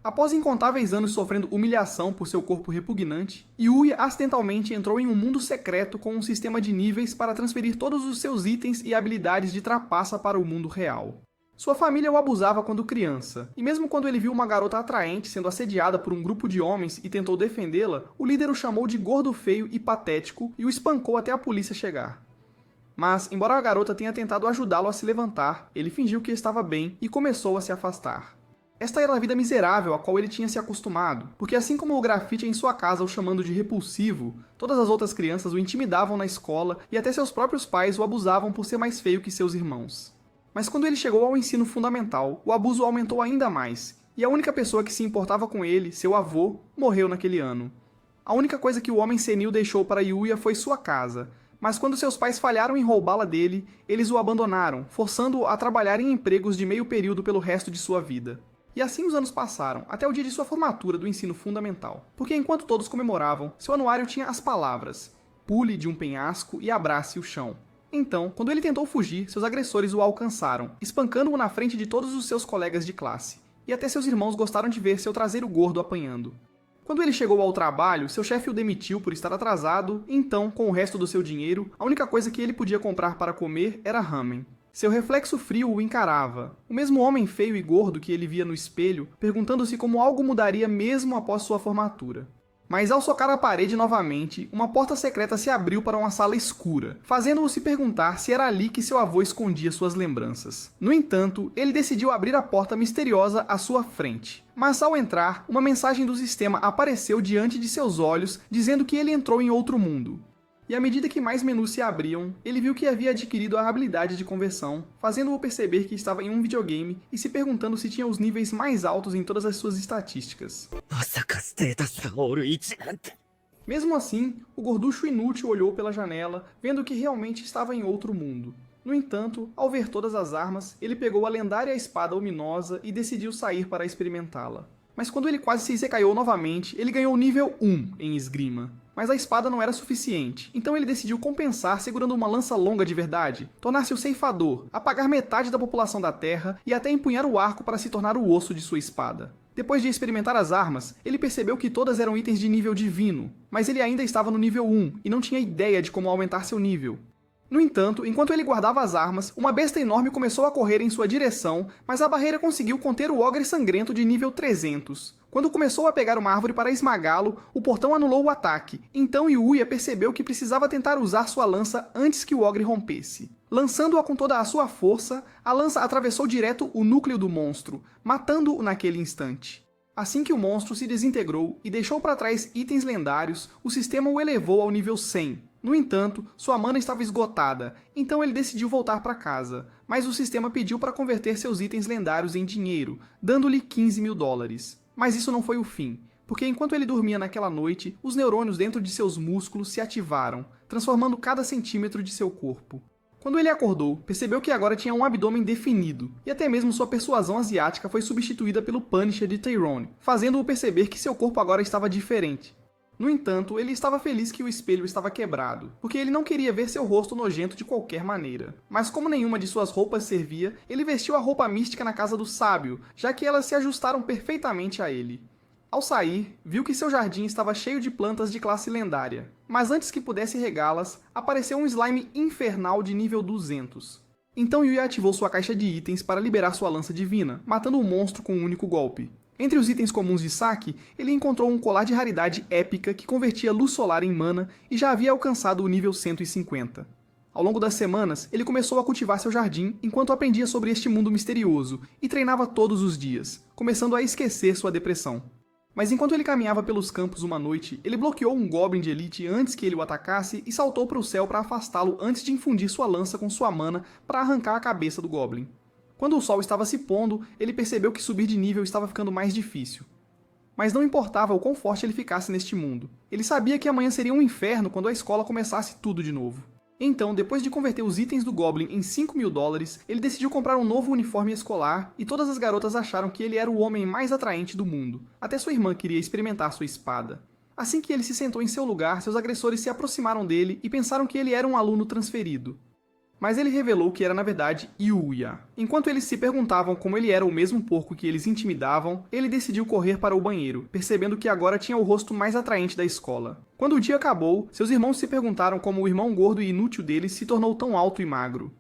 Após incontáveis anos sofrendo humilhação por seu corpo repugnante, Yuya acidentalmente entrou em um mundo secreto com um sistema de níveis para transferir todos os seus itens e habilidades de trapaça para o mundo real. Sua família o abusava quando criança, e mesmo quando ele viu uma garota atraente sendo assediada por um grupo de homens e tentou defendê-la, o líder o chamou de gordo feio e patético e o espancou até a polícia chegar. Mas, embora a garota tenha tentado ajudá-lo a se levantar, ele fingiu que estava bem e começou a se afastar. Esta era a vida miserável a qual ele tinha se acostumado, porque assim como o grafite em sua casa o chamando de repulsivo, todas as outras crianças o intimidavam na escola e até seus próprios pais o abusavam por ser mais feio que seus irmãos. Mas quando ele chegou ao ensino fundamental, o abuso aumentou ainda mais, e a única pessoa que se importava com ele, seu avô, morreu naquele ano. A única coisa que o homem senil deixou para Yuya foi sua casa, mas quando seus pais falharam em roubá-la dele, eles o abandonaram, forçando-o a trabalhar em empregos de meio período pelo resto de sua vida. E assim os anos passaram, até o dia de sua formatura do ensino fundamental, porque enquanto todos comemoravam, seu anuário tinha as palavras: pule de um penhasco e abrace o chão. Então, quando ele tentou fugir, seus agressores o alcançaram, espancando-o na frente de todos os seus colegas de classe. E até seus irmãos gostaram de ver seu traseiro gordo apanhando. Quando ele chegou ao trabalho, seu chefe o demitiu por estar atrasado, e então, com o resto do seu dinheiro, a única coisa que ele podia comprar para comer era ramen. Seu reflexo frio o encarava, o mesmo homem feio e gordo que ele via no espelho, perguntando-se como algo mudaria mesmo após sua formatura. Mas ao socar a parede novamente, uma porta secreta se abriu para uma sala escura, fazendo-o se perguntar se era ali que seu avô escondia suas lembranças. No entanto, ele decidiu abrir a porta misteriosa à sua frente. Mas ao entrar, uma mensagem do sistema apareceu diante de seus olhos, dizendo que ele entrou em outro mundo. E à medida que mais menus se abriam, ele viu que havia adquirido a habilidade de conversão, fazendo-o perceber que estava em um videogame e se perguntando se tinha os níveis mais altos em todas as suas estatísticas. Mesmo assim, o gorducho inútil olhou pela janela, vendo que realmente estava em outro mundo. No entanto, ao ver todas as armas, ele pegou a lendária espada ominosa e decidiu sair para experimentá-la. Mas quando ele quase se isekaiou novamente, ele ganhou nível 1 em esgrima. Mas a espada não era suficiente, então ele decidiu compensar segurando uma lança longa de verdade, tornar-se o ceifador, apagar metade da população da Terra e até empunhar o arco para se tornar o osso de sua espada. Depois de experimentar as armas, ele percebeu que todas eram itens de nível divino, mas ele ainda estava no nível 1 e não tinha ideia de como aumentar seu nível. No entanto, enquanto ele guardava as armas, uma besta enorme começou a correr em sua direção, mas a barreira conseguiu conter o ogre sangrento de nível 300. Quando começou a pegar uma árvore para esmagá-lo, o portão anulou o ataque, então Yuya percebeu que precisava tentar usar sua lança antes que o ogre rompesse. Lançando-a com toda a sua força, a lança atravessou direto o núcleo do monstro, matando-o naquele instante. Assim que o monstro se desintegrou e deixou para trás itens lendários, o sistema o elevou ao nível 100. No entanto, sua mana estava esgotada, então ele decidiu voltar para casa, mas o sistema pediu para converter seus itens lendários em dinheiro, dando-lhe 15 mil dólares. Mas isso não foi o fim, porque enquanto ele dormia naquela noite, os neurônios dentro de seus músculos se ativaram, transformando cada centímetro de seu corpo. Quando ele acordou, percebeu que agora tinha um abdômen definido, e até mesmo sua persuasão asiática foi substituída pelo Punisher de Tyrone, fazendo-o perceber que seu corpo agora estava diferente. No entanto, ele estava feliz que o espelho estava quebrado, porque ele não queria ver seu rosto nojento de qualquer maneira. Mas como nenhuma de suas roupas servia, ele vestiu a roupa mística na casa do sábio, já que elas se ajustaram perfeitamente a ele. Ao sair, viu que seu jardim estava cheio de plantas de classe lendária, mas antes que pudesse regá-las, apareceu um slime infernal de nível 200. Então Yuya ativou sua caixa de itens para liberar sua lança divina, matando o monstro com um único golpe. Entre os itens comuns de saque, ele encontrou um colar de raridade épica que convertia luz solar em mana e já havia alcançado o nível 150. Ao longo das semanas, ele começou a cultivar seu jardim enquanto aprendia sobre este mundo misterioso e treinava todos os dias, começando a esquecer sua depressão. Mas enquanto ele caminhava pelos campos uma noite, ele bloqueou um Goblin de elite antes que ele o atacasse e saltou para o céu para afastá-lo antes de infundir sua lança com sua mana para arrancar a cabeça do Goblin. Quando o sol estava se pondo, ele percebeu que subir de nível estava ficando mais difícil. Mas não importava o quão forte ele ficasse neste mundo. Ele sabia que amanhã seria um inferno quando a escola começasse tudo de novo. Então, depois de converter os itens do Goblin em 5 mil dólares, ele decidiu comprar um novo uniforme escolar e todas as garotas acharam que ele era o homem mais atraente do mundo. Até sua irmã queria experimentar sua espada. Assim que ele se sentou em seu lugar, seus agressores se aproximaram dele e pensaram que ele era um aluno transferido. Mas ele revelou que era na verdade Yuya. Enquanto eles se perguntavam como ele era o mesmo porco que eles intimidavam, ele decidiu correr para o banheiro, percebendo que agora tinha o rosto mais atraente da escola. Quando o dia acabou, seus irmãos se perguntaram como o irmão gordo e inútil deles se tornou tão alto e magro.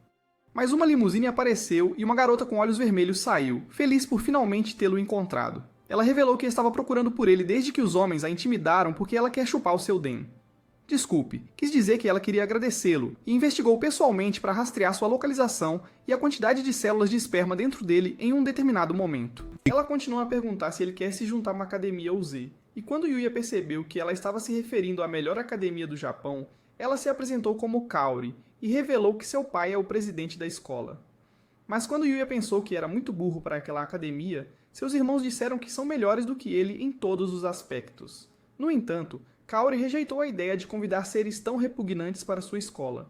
Mas uma limusine apareceu e uma garota com olhos vermelhos saiu, feliz por finalmente tê-lo encontrado. Ela revelou que estava procurando por ele desde que os homens a intimidaram porque ela quer chupar o seu den. Desculpe, quis dizer que ela queria agradecê-lo, e investigou pessoalmente para rastrear sua localização e a quantidade de células de esperma dentro dele em um determinado momento. Ela continua a perguntar se ele quer se juntar a uma academia ou Z, e quando Yuya percebeu que ela estava se referindo à melhor academia do Japão, ela se apresentou como Kaori, e revelou que seu pai é o presidente da escola. Mas quando Yuya pensou que era muito burro para aquela academia, seus irmãos disseram que são melhores do que ele em todos os aspectos. No entanto, Kaori rejeitou a ideia de convidar seres tão repugnantes para sua escola.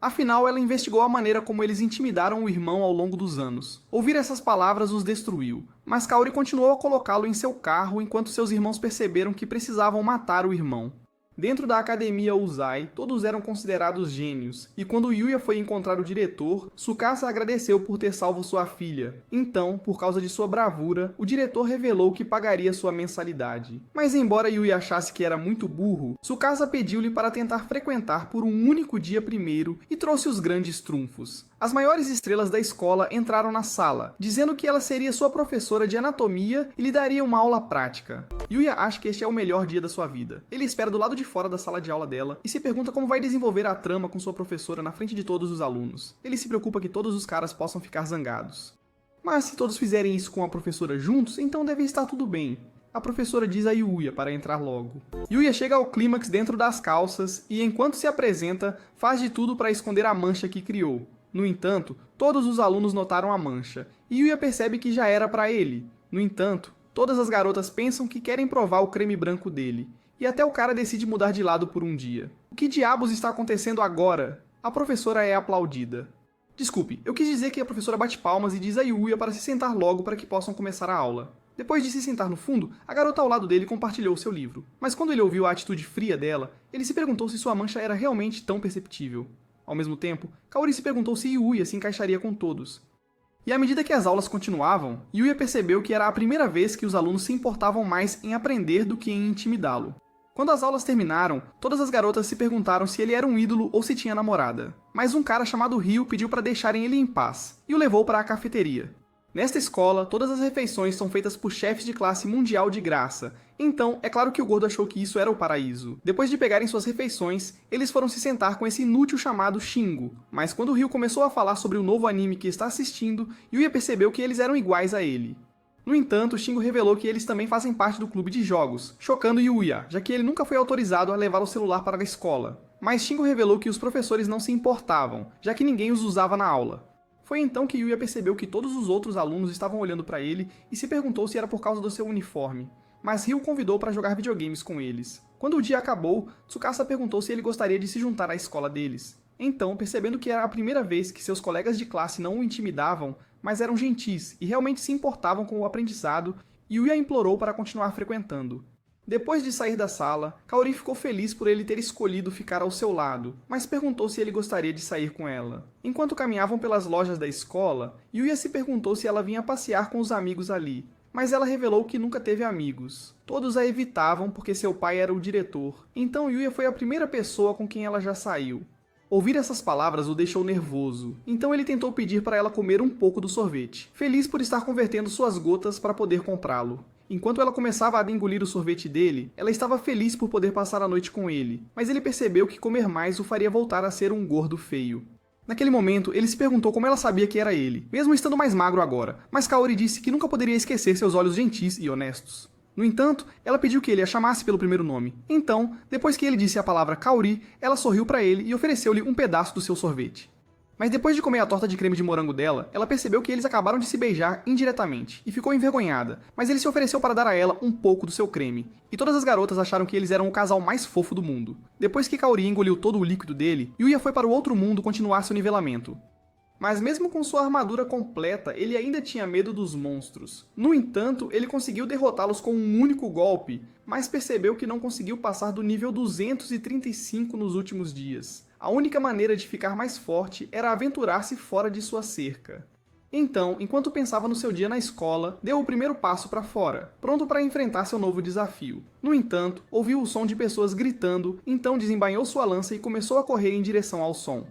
Afinal, ela investigou a maneira como eles intimidaram o irmão ao longo dos anos. Ouvir essas palavras os destruiu, mas Kaori continuou a colocá-lo em seu carro enquanto seus irmãos perceberam que precisavam matar o irmão. Dentro da academia Uzai, todos eram considerados gênios, e quando Yuya foi encontrar o diretor, Tsukasa agradeceu por ter salvo sua filha. Então, por causa de sua bravura, o diretor revelou que pagaria sua mensalidade. Mas embora Yuya achasse que era muito burro, Tsukasa pediu-lhe para tentar frequentar por um único dia primeiro e trouxe os grandes trunfos. As maiores estrelas da escola entraram na sala, dizendo que ela seria sua professora de anatomia e lhe daria uma aula prática. Yuya acha que este é o melhor dia da sua vida. Ele espera do lado de fora da sala de aula dela e se pergunta como vai desenvolver a trama com sua professora na frente de todos os alunos. Ele se preocupa que todos os caras possam ficar zangados. Mas se todos fizerem isso com a professora juntos, então deve estar tudo bem. A professora diz a Yuya para entrar logo. Yuya chega ao clímax dentro das calças e, enquanto se apresenta, faz de tudo para esconder a mancha que criou. No entanto, todos os alunos notaram a mancha, e Yuya percebe que já era para ele. No entanto, todas as garotas pensam que querem provar o creme branco dele, e até o cara decide mudar de lado por um dia. O que diabos está acontecendo agora? A professora é aplaudida. Desculpe, eu quis dizer que a professora bate palmas e diz a Yuya para se sentar logo para que possam começar a aula. Depois de se sentar no fundo, a garota ao lado dele compartilhou seu livro. Mas quando ele ouviu a atitude fria dela, ele se perguntou se sua mancha era realmente tão perceptível. Ao mesmo tempo, Kaori se perguntou se Yuya se encaixaria com todos. E à medida que as aulas continuavam, Yuya percebeu que era a primeira vez que os alunos se importavam mais em aprender do que em intimidá-lo. Quando as aulas terminaram, todas as garotas se perguntaram se ele era um ídolo ou se tinha namorada. Mas um cara chamado Ryo pediu para deixarem ele em paz, e o levou para a cafeteria. Nesta escola, todas as refeições são feitas por chefes de classe mundial de graça, então é claro que o gordo achou que isso era o paraíso. Depois de pegarem suas refeições, eles foram se sentar com esse inútil chamado Shingo, mas quando o Ryo começou a falar sobre o novo anime que está assistindo, Yuya percebeu que eles eram iguais a ele. No entanto, Shingo revelou que eles também fazem parte do clube de jogos, chocando Yuya, já que ele nunca foi autorizado a levar o celular para a escola. Mas Shingo revelou que os professores não se importavam, já que ninguém os usava na aula. Foi então que Yuya percebeu que todos os outros alunos estavam olhando para ele e se perguntou se era por causa do seu uniforme. Mas Ryo o convidou para jogar videogames com eles. Quando o dia acabou, Tsukasa perguntou se ele gostaria de se juntar à escola deles. Então, percebendo que era a primeira vez que seus colegas de classe não o intimidavam, mas eram gentis e realmente se importavam com o aprendizado, Yuya implorou para continuar frequentando. Depois de sair da sala, Kaori ficou feliz por ele ter escolhido ficar ao seu lado, mas perguntou se ele gostaria de sair com ela. Enquanto caminhavam pelas lojas da escola, Yuya se perguntou se ela vinha passear com os amigos ali, mas ela revelou que nunca teve amigos. Todos a evitavam porque seu pai era o diretor, então Yuya foi a primeira pessoa com quem ela já saiu. Ouvir essas palavras o deixou nervoso, então ele tentou pedir para ela comer um pouco do sorvete, feliz por estar convertendo suas gotas para poder comprá-lo. Enquanto ela começava a engolir o sorvete dele, ela estava feliz por poder passar a noite com ele, mas ele percebeu que comer mais o faria voltar a ser um gordo feio. Naquele momento, ele se perguntou como ela sabia que era ele, mesmo estando mais magro agora, mas Kaori disse que nunca poderia esquecer seus olhos gentis e honestos. No entanto, ela pediu que ele a chamasse pelo primeiro nome. Então, depois que ele disse a palavra Kaori, ela sorriu para ele e ofereceu-lhe um pedaço do seu sorvete. Mas depois de comer a torta de creme de morango dela, ela percebeu que eles acabaram de se beijar indiretamente, e ficou envergonhada, mas ele se ofereceu para dar a ela um pouco do seu creme, e todas as garotas acharam que eles eram o casal mais fofo do mundo. Depois que Kaori engoliu todo o líquido dele, Yuya foi para o outro mundo continuar seu nivelamento. Mas mesmo com sua armadura completa, ele ainda tinha medo dos monstros. No entanto, ele conseguiu derrotá-los com um único golpe, mas percebeu que não conseguiu passar do nível 235 nos últimos dias. A única maneira de ficar mais forte era aventurar-se fora de sua cerca. Então, enquanto pensava no seu dia na escola, deu o primeiro passo para fora, pronto para enfrentar seu novo desafio. No entanto, ouviu o som de pessoas gritando, então desembainhou sua lança e começou a correr em direção ao som.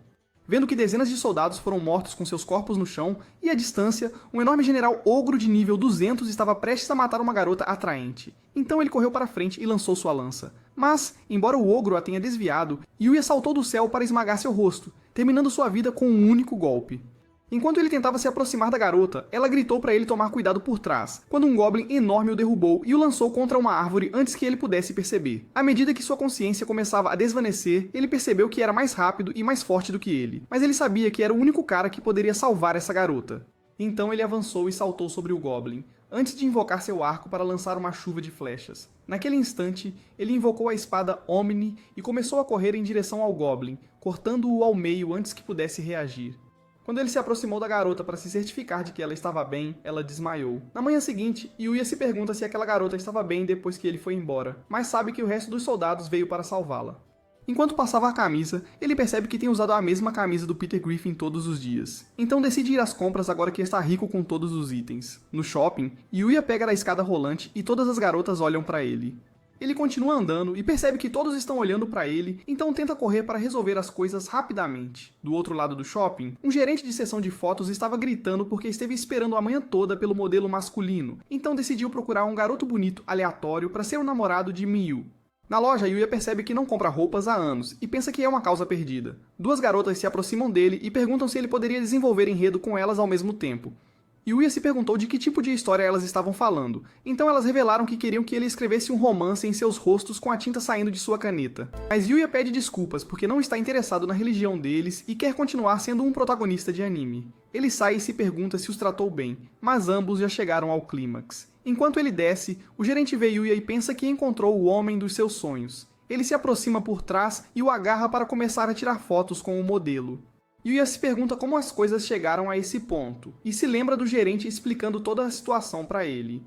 Vendo que dezenas de soldados foram mortos com seus corpos no chão, e à distância, um enorme general ogro de nível 200 estava prestes a matar uma garota atraente. Então ele correu para frente e lançou sua lança. Mas, embora o ogro a tenha desviado, Yuya saltou do céu para esmagar seu rosto, terminando sua vida com um único golpe. Enquanto ele tentava se aproximar da garota, ela gritou para ele tomar cuidado por trás, quando um goblin enorme o derrubou e o lançou contra uma árvore antes que ele pudesse perceber. À medida que sua consciência começava a desvanecer, ele percebeu que era mais rápido e mais forte do que ele, mas ele sabia que era o único cara que poderia salvar essa garota. Então ele avançou e saltou sobre o goblin, antes de invocar seu arco para lançar uma chuva de flechas. Naquele instante, ele invocou a espada Omni e começou a correr em direção ao goblin, cortando-o ao meio antes que pudesse reagir. Quando ele se aproximou da garota para se certificar de que ela estava bem, ela desmaiou. Na manhã seguinte, Yuya se pergunta se aquela garota estava bem depois que ele foi embora, mas sabe que o resto dos soldados veio para salvá-la. Enquanto passava a camisa, ele percebe que tem usado a mesma camisa do Peter Griffin todos os dias. Então decide ir às compras agora que está rico com todos os itens. No shopping, Yuya pega a escada rolante e todas as garotas olham para ele. Ele continua andando e percebe que todos estão olhando para ele, então tenta correr para resolver as coisas rapidamente. Do outro lado do shopping, um gerente de seção de fotos estava gritando porque esteve esperando a manhã toda pelo modelo masculino, então decidiu procurar um garoto bonito aleatório para ser o namorado de Miyu. Na loja, Yuya percebe que não compra roupas há anos e pensa que é uma causa perdida. Duas garotas se aproximam dele e perguntam se ele poderia desenvolver enredo com elas ao mesmo tempo. Yuya se perguntou de que tipo de história elas estavam falando, então elas revelaram que queriam que ele escrevesse um romance em seus rostos com a tinta saindo de sua caneta. Mas Yuya pede desculpas porque não está interessado na religião deles e quer continuar sendo um protagonista de anime. Ele sai e se pergunta se os tratou bem, mas ambos já chegaram ao clímax. Enquanto ele desce, o gerente vê Yuya e pensa que encontrou o homem dos seus sonhos. Ele se aproxima por trás e o agarra para começar a tirar fotos com o modelo. Yuya se pergunta como as coisas chegaram a esse ponto, e se lembra do gerente explicando toda a situação para ele.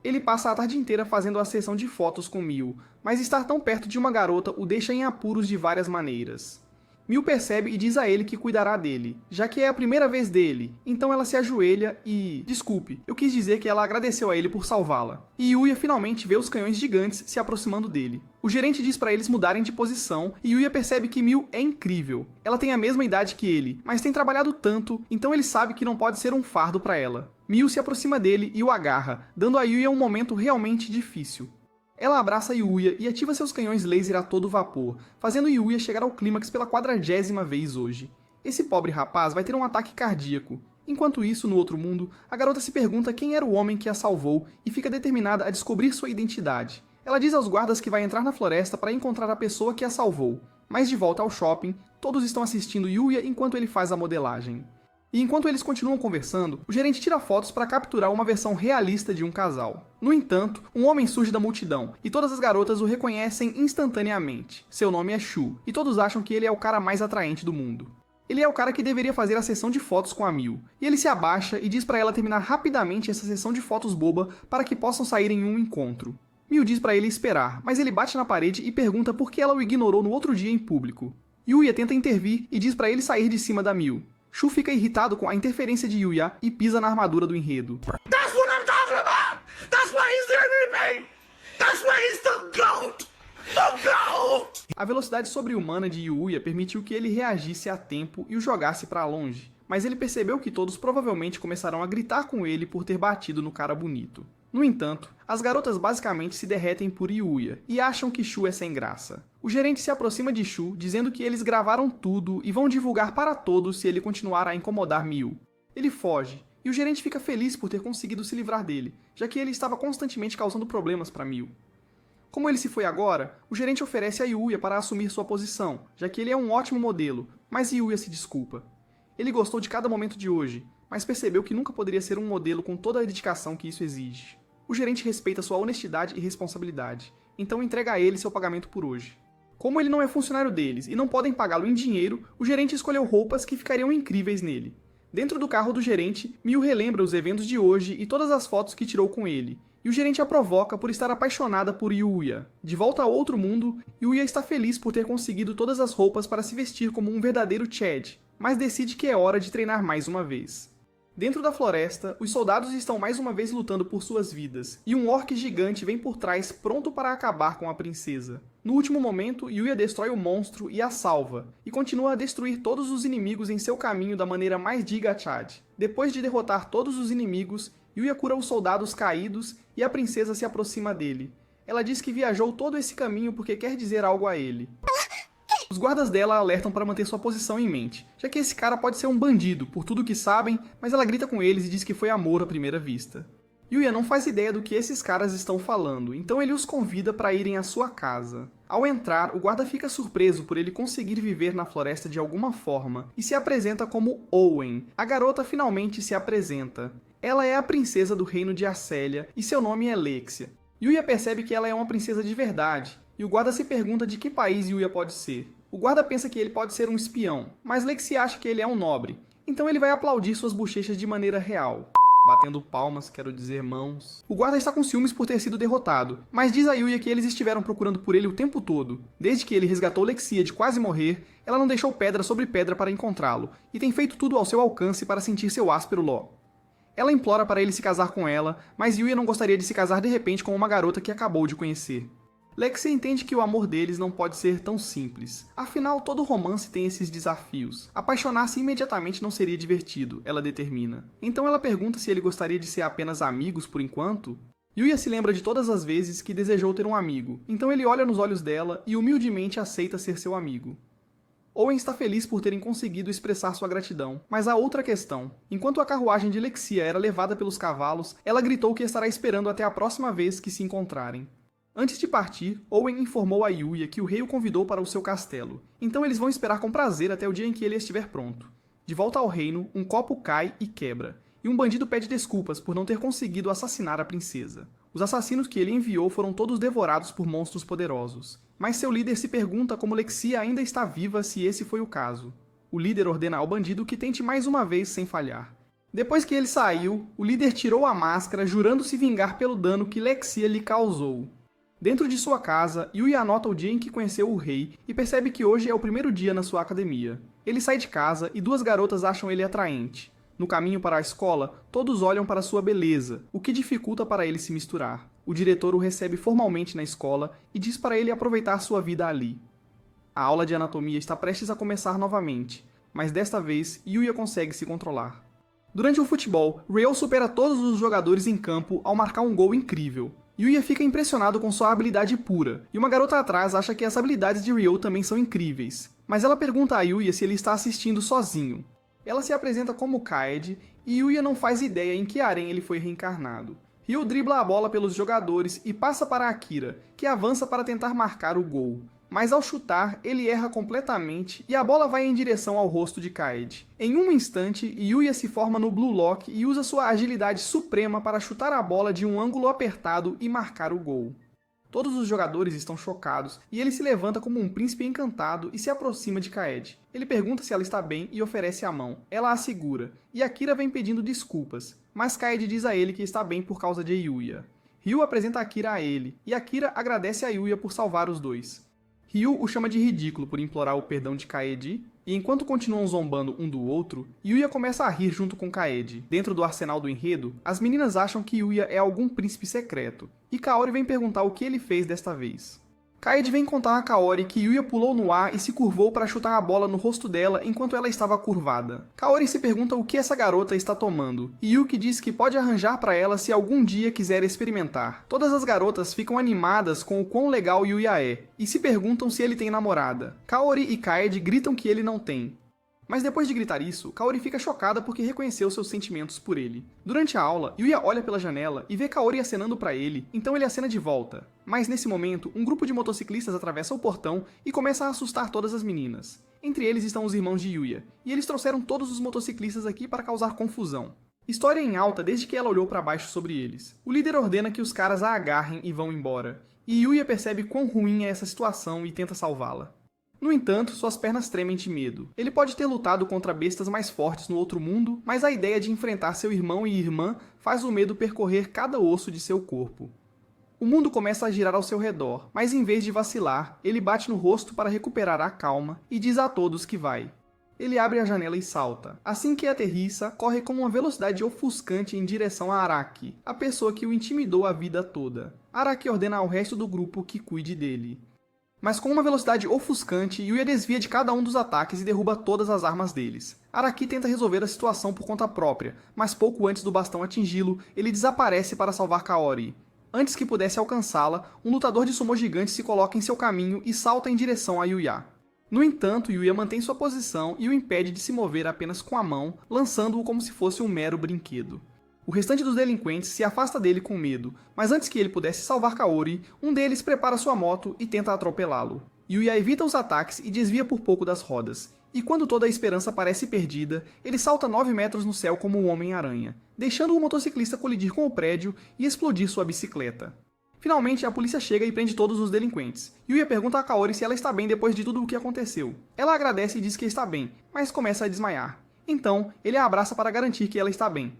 Ele passa a tarde inteira fazendo a sessão de fotos com Miu, mas estar tão perto de uma garota o deixa em apuros de várias maneiras. Miu percebe e diz a ele que cuidará dele, já que é a primeira vez dele, então ela se ajoelha e... Desculpe, eu quis dizer que ela agradeceu a ele por salvá-la. E Yuya finalmente vê os canhões gigantes se aproximando dele. O gerente diz para eles mudarem de posição e Yuya percebe que Miu é incrível. Ela tem a mesma idade que ele, mas tem trabalhado tanto, então ele sabe que não pode ser um fardo para ela. Miu se aproxima dele e o agarra, dando a Yuya um momento realmente difícil. Ela abraça Yuya e ativa seus canhões laser a todo vapor, fazendo Yuya chegar ao clímax pela 40ª vez hoje. Esse pobre rapaz vai ter um ataque cardíaco. Enquanto isso, no outro mundo, a garota se pergunta quem era o homem que a salvou e fica determinada a descobrir sua identidade. Ela diz aos guardas que vai entrar na floresta para encontrar a pessoa que a salvou. Mas de volta ao shopping, todos estão assistindo Yuya enquanto ele faz a modelagem. E enquanto eles continuam conversando, o gerente tira fotos para capturar uma versão realista de um casal. No entanto, um homem surge da multidão, e todas as garotas o reconhecem instantaneamente. Seu nome é Shu, e todos acham que ele é o cara mais atraente do mundo. Ele é o cara que deveria fazer a sessão de fotos com a Miu, e ele se abaixa e diz para ela terminar rapidamente essa sessão de fotos boba para que possam sair em um encontro. Miu diz para ele esperar, mas ele bate na parede e pergunta por que ela o ignorou no outro dia em público. Yuya tenta intervir e diz para ele sair de cima da Miu. Shu fica irritado com a interferência de Yuya e pisa na armadura do enredo. That's what I'm talking about! That's why he's the enemy! That's why he's the GOAT! The GOAT! A velocidade sobre-humana de Yuya permitiu que ele reagisse a tempo e o jogasse para longe, mas ele percebeu que todos provavelmente começarão a gritar com ele por ter batido no cara bonito. No entanto, as garotas basicamente se derretem por Yuya e acham que Shu é sem graça. O gerente se aproxima de Shu, dizendo que eles gravaram tudo e vão divulgar para todos se ele continuar a incomodar Miu. Ele foge, e o gerente fica feliz por ter conseguido se livrar dele, já que ele estava constantemente causando problemas para Miu. Como ele se foi agora, o gerente oferece a Yuya para assumir sua posição, já que ele é um ótimo modelo, mas Yuya se desculpa. Ele gostou de cada momento de hoje, mas percebeu que nunca poderia ser um modelo com toda a dedicação que isso exige. O gerente respeita sua honestidade e responsabilidade, então entrega a ele seu pagamento por hoje. Como ele não é funcionário deles e não podem pagá-lo em dinheiro, o gerente escolheu roupas que ficariam incríveis nele. Dentro do carro do gerente, Miu relembra os eventos de hoje e todas as fotos que tirou com ele. e o gerente a provoca por estar apaixonada por Yuya. De volta ao outro mundo, Yuya está feliz por ter conseguido todas as roupas para se vestir como um verdadeiro Chad, mas decide que é hora de treinar mais uma vez. Dentro da floresta, os soldados estão mais uma vez lutando por suas vidas, e um orc gigante vem por trás pronto para acabar com a princesa. No último momento, Yuya destrói o monstro e a salva, e continua a destruir todos os inimigos em seu caminho da maneira mais Giga Chad. Depois de derrotar todos os inimigos, Yuya cura os soldados caídos e a princesa se aproxima dele. Ela diz que viajou todo esse caminho porque quer dizer algo a ele. Os guardas dela alertam para manter sua posição em mente, já que esse cara pode ser um bandido, por tudo que sabem, mas ela grita com eles e diz que foi amor à primeira vista. Yuya não faz ideia do que esses caras estão falando, então ele os convida para irem à sua casa. Ao entrar, o guarda fica surpreso por ele conseguir viver na floresta de alguma forma, e se apresenta como Owen. A garota finalmente se apresenta. Ela é a princesa do reino de Arcélia, e seu nome é Lexia. Yuya percebe que ela é uma princesa de verdade, e o guarda se pergunta de que país Yuya pode ser. O guarda pensa que ele pode ser um espião, mas Lexia acha que ele é um nobre, então ele vai aplaudir suas bochechas de maneira real. Batendo palmas, quero dizer mãos. O guarda está com ciúmes por ter sido derrotado, mas diz a Yuya que eles estiveram procurando por ele o tempo todo. Desde que ele resgatou Lexia de quase morrer, ela não deixou pedra sobre pedra para encontrá-lo, e tem feito tudo ao seu alcance para sentir seu áspero ló. Ela implora para ele se casar com ela, mas Yuya não gostaria de se casar de repente com uma garota que acabou de conhecer. Lexia entende que o amor deles não pode ser tão simples. Afinal, todo romance tem esses desafios. Apaixonar-se imediatamente não seria divertido, ela determina. Então ela pergunta se ele gostaria de ser apenas amigos por enquanto. Yuya se lembra de todas as vezes que desejou ter um amigo, então ele olha nos olhos dela e humildemente aceita ser seu amigo. Owen está feliz por terem conseguido expressar sua gratidão, mas há outra questão. Enquanto a carruagem de Lexia era levada pelos cavalos, ela gritou que estará esperando até a próxima vez que se encontrarem. Antes de partir, Owen informou a Yuya que o rei o convidou para o seu castelo, então eles vão esperar com prazer até o dia em que ele estiver pronto. De volta ao reino, um copo cai e quebra, e um bandido pede desculpas por não ter conseguido assassinar a princesa. Os assassinos que ele enviou foram todos devorados por monstros poderosos, mas seu líder se pergunta como Lexia ainda está viva se esse foi o caso. O líder ordena ao bandido que tente mais uma vez sem falhar. Depois que ele saiu, o líder tirou a máscara jurando se vingar pelo dano que Lexia lhe causou. Dentro de sua casa, Yuya anota o dia em que conheceu o rei e percebe que hoje é o primeiro dia na sua academia. Ele sai de casa e duas garotas acham ele atraente. No caminho para a escola, todos olham para sua beleza, o que dificulta para ele se misturar. O diretor o recebe formalmente na escola e diz para ele aproveitar sua vida ali. A aula de anatomia está prestes a começar novamente, mas desta vez Yuya consegue se controlar. Durante o futebol, Ryo supera todos os jogadores em campo ao marcar um gol incrível. Yuya fica impressionado com sua habilidade pura, e uma garota atrás acha que as habilidades de Ryo também são incríveis. Mas ela pergunta a Yuya se ele está assistindo sozinho. Ela se apresenta como Kaede, e Yuya não faz ideia em que harém ele foi reencarnado. Ryo dribla a bola pelos jogadores e passa para Akira, que avança para tentar marcar o gol. Mas ao chutar, ele erra completamente e a bola vai em direção ao rosto de Kaede. Em um instante, Yuya se forma no Blue Lock e usa sua agilidade suprema para chutar a bola de um ângulo apertado e marcar o gol. Todos os jogadores estão chocados e ele se levanta como um príncipe encantado e se aproxima de Kaede. Ele pergunta se ela está bem e oferece a mão. Ela a segura, e Akira vem pedindo desculpas, mas Kaede diz a ele que está bem por causa de Yuya. Ryu apresenta Akira a ele, e Akira agradece a Yuya por salvar os dois. Ryu o chama de ridículo por implorar o perdão de Kaede, e enquanto continuam zombando um do outro, Yuya começa a rir junto com Kaede. Dentro do arsenal do enredo, as meninas acham que Yuya é algum príncipe secreto, e Kaori vem perguntar o que ele fez desta vez. Kaede vem contar a Kaori que Yuya pulou no ar e se curvou para chutar a bola no rosto dela enquanto ela estava curvada. Kaori se pergunta o que essa garota está tomando, e Yuki diz que pode arranjar para ela se algum dia quiser experimentar. Todas as garotas ficam animadas com o quão legal Yuya é, e se perguntam se ele tem namorada. Kaori e Kaede gritam que ele não tem. Mas depois de gritar isso, Kaori fica chocada porque reconheceu seus sentimentos por ele. Durante a aula, Yuya olha pela janela e vê Kaori acenando para ele, então ele acena de volta. Mas nesse momento, um grupo de motociclistas atravessa o portão e começa a assustar todas as meninas. Entre eles estão os irmãos de Yuya, e eles trouxeram todos os motociclistas aqui para causar confusão. História em alta desde que ela olhou para baixo sobre eles. O líder ordena que os caras a agarrem e vão embora, e Yuya percebe quão ruim é essa situação e tenta salvá-la. No entanto, suas pernas tremem de medo. Ele pode ter lutado contra bestas mais fortes no outro mundo, mas a ideia de enfrentar seu irmão e irmã faz o medo percorrer cada osso de seu corpo. O mundo começa a girar ao seu redor, mas em vez de vacilar, ele bate no rosto para recuperar a calma e diz a todos que vai. Ele abre a janela e salta. Assim que aterrissa, corre com uma velocidade ofuscante em direção a Araki, a pessoa que o intimidou a vida toda. Araki ordena ao resto do grupo que cuide dele. Mas com uma velocidade ofuscante, Yuya desvia de cada um dos ataques e derruba todas as armas deles. Araki tenta resolver a situação por conta própria, mas pouco antes do bastão atingi-lo, ele desaparece para salvar Kaori. Antes que pudesse alcançá-la, um lutador de sumô gigante se coloca em seu caminho e salta em direção a Yuya. No entanto, Yuya mantém sua posição e o impede de se mover apenas com a mão, lançando-o como se fosse um mero brinquedo. O restante dos delinquentes se afasta dele com medo, mas antes que ele pudesse salvar Kaori, um deles prepara sua moto e tenta atropelá-lo. Yuya evita os ataques e desvia por pouco das rodas, e quando toda a esperança parece perdida, ele salta 9 metros no céu como um Homem-Aranha, deixando o motociclista colidir com o prédio e explodir sua bicicleta. Finalmente, a polícia chega e prende todos os delinquentes. Yuya pergunta a Kaori se ela está bem depois de tudo o que aconteceu. Ela agradece e diz que está bem, mas começa a desmaiar. Então, ele a abraça para garantir que ela está bem.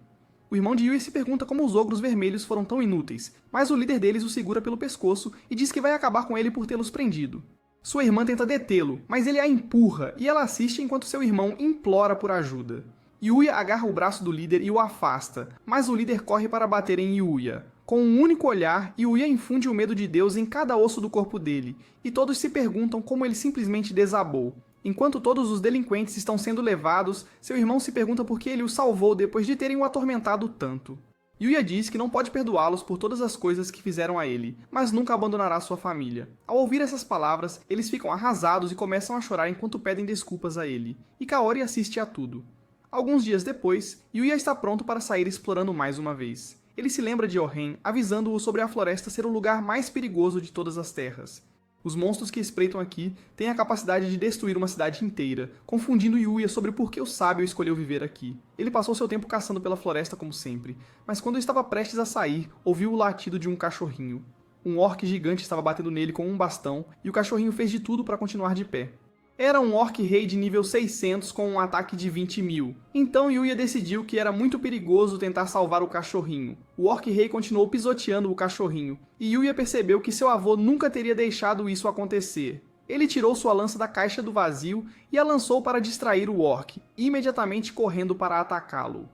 O irmão de Yuya se pergunta como os ogros vermelhos foram tão inúteis, mas o líder deles o segura pelo pescoço e diz que vai acabar com ele por tê-los prendido. Sua irmã tenta detê-lo, mas ele a empurra e ela assiste enquanto seu irmão implora por ajuda. Yuya agarra o braço do líder e o afasta, mas o líder corre para bater em Yuya. Com um único olhar, Yuya infunde o medo de Deus em cada osso do corpo dele, e todos se perguntam como ele simplesmente desabou. Enquanto todos os delinquentes estão sendo levados, seu irmão se pergunta por que ele o salvou depois de terem o atormentado tanto. Yuya diz que não pode perdoá-los por todas as coisas que fizeram a ele, mas nunca abandonará sua família. Ao ouvir essas palavras, eles ficam arrasados e começam a chorar enquanto pedem desculpas a ele, e Kaori assiste a tudo. Alguns dias depois, Yuya está pronto para sair explorando mais uma vez. Ele se lembra de Oren, avisando-o sobre a floresta ser o lugar mais perigoso de todas as terras. Os monstros que espreitam aqui têm a capacidade de destruir uma cidade inteira, confundindo Yuya sobre por que o sábio escolheu viver aqui. Ele passou seu tempo caçando pela floresta como sempre, mas quando estava prestes a sair, ouviu o latido de um cachorrinho. Um orc gigante estava batendo nele com um bastão, e o cachorrinho fez de tudo para continuar de pé. Era um Orc Rei de nível 600 com um ataque de 20.000. Então Yuya decidiu que era muito perigoso tentar salvar o cachorrinho. O Orc Rei continuou pisoteando o cachorrinho, e Yuya percebeu que seu avô nunca teria deixado isso acontecer. Ele tirou sua lança da caixa do vazio e a lançou para distrair o Orc, imediatamente correndo para atacá-lo.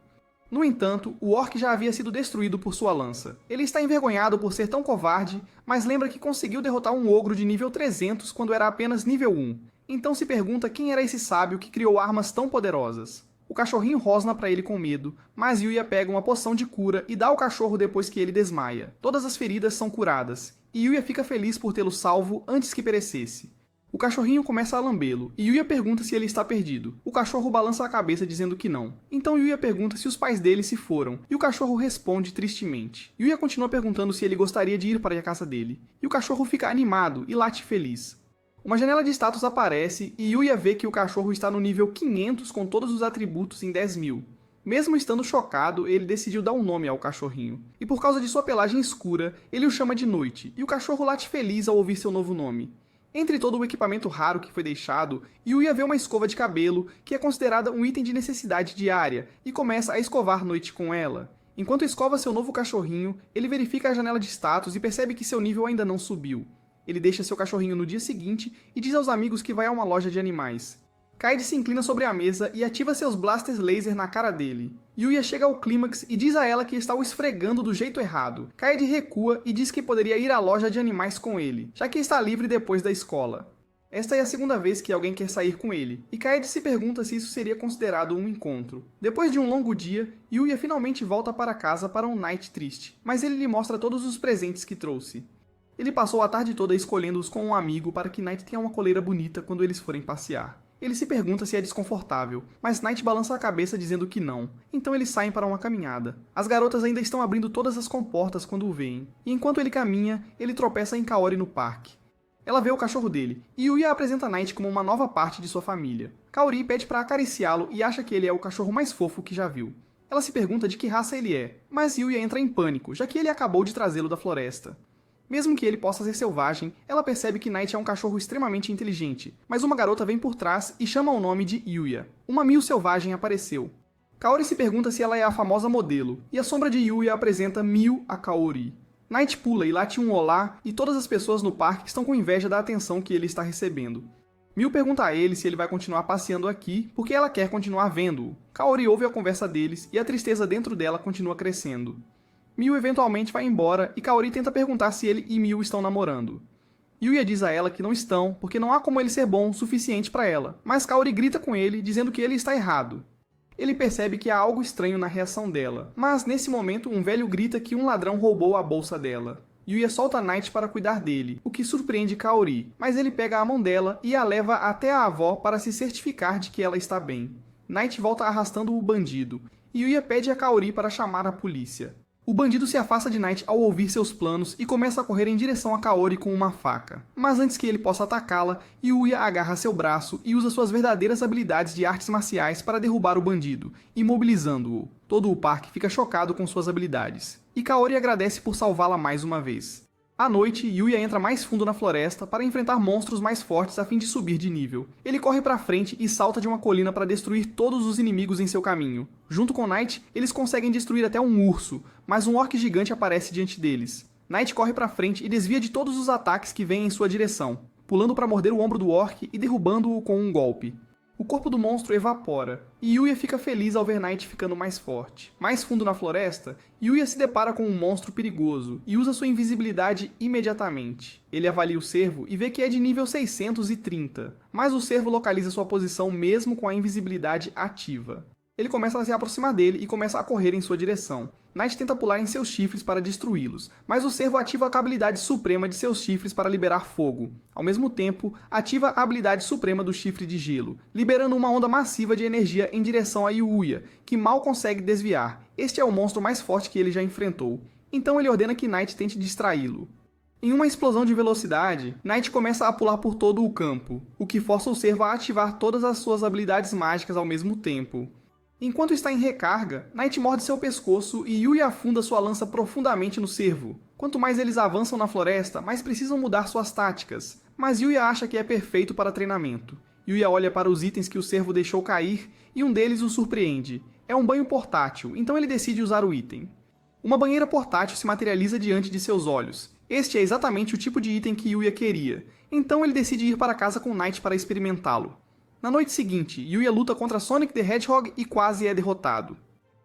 No entanto, o Orc já havia sido destruído por sua lança. Ele está envergonhado por ser tão covarde, mas lembra que conseguiu derrotar um ogro de nível 300 quando era apenas nível 1. Então se pergunta quem era esse sábio que criou armas tão poderosas. O cachorrinho rosna para ele com medo, mas Yuya pega uma poção de cura e dá ao cachorro depois que ele desmaia. Todas as feridas são curadas, e Yuya fica feliz por tê-lo salvo antes que perecesse. O cachorrinho começa a lambê-lo, e Yuya pergunta se ele está perdido. O cachorro balança a cabeça dizendo que não. Então Yuya pergunta se os pais dele se foram, e o cachorro responde tristemente. Yuya continua perguntando se ele gostaria de ir para a casa dele, e o cachorro fica animado e late feliz. Uma janela de status aparece e Yuya vê que o cachorro está no nível 500 com todos os atributos em 10.000. Mesmo estando chocado, ele decidiu dar um nome ao cachorrinho. E por causa de sua pelagem escura, ele o chama de Noite, e o cachorro late feliz ao ouvir seu novo nome. Entre todo o equipamento raro que foi deixado, Yuya vê uma escova de cabelo, que é considerada um item de necessidade diária, e começa a escovar Noite com ela. Enquanto escova seu novo cachorrinho, ele verifica a janela de status e percebe que seu nível ainda não subiu. Ele deixa seu cachorrinho no dia seguinte e diz aos amigos que vai a uma loja de animais. Kaede se inclina sobre a mesa e ativa seus blasters laser na cara dele. Yuya chega ao clímax e diz a ela que está o esfregando do jeito errado. Kaede recua e diz que poderia ir à loja de animais com ele, já que está livre depois da escola. Esta é a segunda vez que alguém quer sair com ele, e Kaede se pergunta se isso seria considerado um encontro. Depois de um longo dia, Yuya finalmente volta para casa para um night triste, mas ele lhe mostra todos os presentes que trouxe. Ele passou a tarde toda escolhendo-os com um amigo para que Night tenha uma coleira bonita quando eles forem passear. Ele se pergunta se é desconfortável, mas Night balança a cabeça dizendo que não, então eles saem para uma caminhada. As garotas ainda estão abrindo todas as comportas quando o veem, e enquanto ele caminha, ele tropeça em Kaori no parque. Ela vê o cachorro dele, e Yuya apresenta Night como uma nova parte de sua família. Kaori pede para acariciá-lo e acha que ele é o cachorro mais fofo que já viu. Ela se pergunta de que raça ele é, mas Yuya entra em pânico, já que ele acabou de trazê-lo da floresta. Mesmo que ele possa ser selvagem, ela percebe que Night é um cachorro extremamente inteligente, mas uma garota vem por trás e chama o nome de Yuya. Uma Mil selvagem apareceu. Kaori se pergunta se ela é a famosa modelo, e a sombra de Yuya apresenta Miu a Kaori. Knight pula e late um olá, e todas as pessoas no parque estão com inveja da atenção que ele está recebendo. Miu pergunta a ele se ele vai continuar passeando aqui, porque ela quer continuar vendo-o. Kaori ouve a conversa deles, e a tristeza dentro dela continua crescendo. Miu eventualmente vai embora, e Kaori tenta perguntar se ele e Miu estão namorando. Yuya diz a ela que não estão, porque não há como ele ser bom o suficiente para ela, mas Kaori grita com ele, dizendo que ele está errado. Ele percebe que há algo estranho na reação dela, mas nesse momento um velho grita que um ladrão roubou a bolsa dela. Yuya solta Knight para cuidar dele, o que surpreende Kaori, mas ele pega a mão dela e a leva até a avó para se certificar de que ela está bem. Knight volta arrastando o bandido, e Yuya pede a Kaori para chamar a polícia. O bandido se afasta de Knight ao ouvir seus planos e começa a correr em direção a Kaori com uma faca. Mas antes que ele possa atacá-la, Yuya agarra seu braço e usa suas verdadeiras habilidades de artes marciais para derrubar o bandido, imobilizando-o. Todo o parque fica chocado com suas habilidades. E Kaori agradece por salvá-la mais uma vez. À noite, Yuya entra mais fundo na floresta para enfrentar monstros mais fortes a fim de subir de nível. Ele corre para frente e salta de uma colina para destruir todos os inimigos em seu caminho. Junto com Knight, eles conseguem destruir até um urso, mas um orc gigante aparece diante deles. Knight corre para frente e desvia de todos os ataques que vêm em sua direção, pulando para morder o ombro do orc e derrubando-o com um golpe. O corpo do monstro evapora, e Yuya fica feliz ao ver Knight ficando mais forte. Mais fundo na floresta, Yuya se depara com um monstro perigoso e usa sua invisibilidade imediatamente. Ele avalia o cervo e vê que é de nível 630, mas o cervo localiza sua posição mesmo com a invisibilidade ativa. Ele começa a se aproximar dele e começa a correr em sua direção. Knight tenta pular em seus chifres para destruí-los, mas o cervo ativa a habilidade suprema de seus chifres para liberar fogo. Ao mesmo tempo, ativa a habilidade suprema do chifre de gelo, liberando uma onda massiva de energia em direção a Yuya, que mal consegue desviar. Este é o monstro mais forte que ele já enfrentou. Então ele ordena que Knight tente distraí-lo. Em uma explosão de velocidade, Knight começa a pular por todo o campo, o que força o cervo a ativar todas as suas habilidades mágicas ao mesmo tempo. Enquanto está em recarga, Knight morde seu pescoço e Yuya afunda sua lança profundamente no cervo. Quanto mais eles avançam na floresta, mais precisam mudar suas táticas, mas Yuya acha que é perfeito para treinamento. Yuya olha para os itens que o cervo deixou cair e um deles o surpreende. É um banho portátil, então ele decide usar o item. Uma banheira portátil se materializa diante de seus olhos. Este é exatamente o tipo de item que Yuya queria, então ele decide ir para casa com Knight para experimentá-lo. Na noite seguinte, Yuya luta contra Sonic the Hedgehog e quase é derrotado.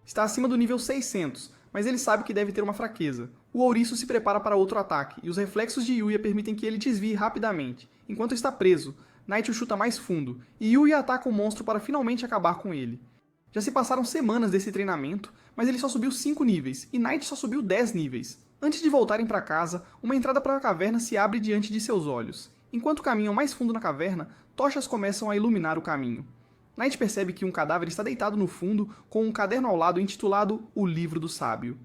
Está acima do nível 600, mas ele sabe que deve ter uma fraqueza. O ouriço se prepara para outro ataque, e os reflexos de Yuya permitem que ele desvie rapidamente. Enquanto está preso, Knight o chuta mais fundo, e Yuya ataca o monstro para finalmente acabar com ele. Já se passaram semanas desse treinamento, mas ele só subiu 5 níveis, e Knight só subiu 10 níveis. Antes de voltarem para casa, uma entrada para a caverna se abre diante de seus olhos. Enquanto caminham mais fundo na caverna, tochas começam a iluminar o caminho. Knight percebe que um cadáver está deitado no fundo, com um caderno ao lado intitulado O Livro do Sábio.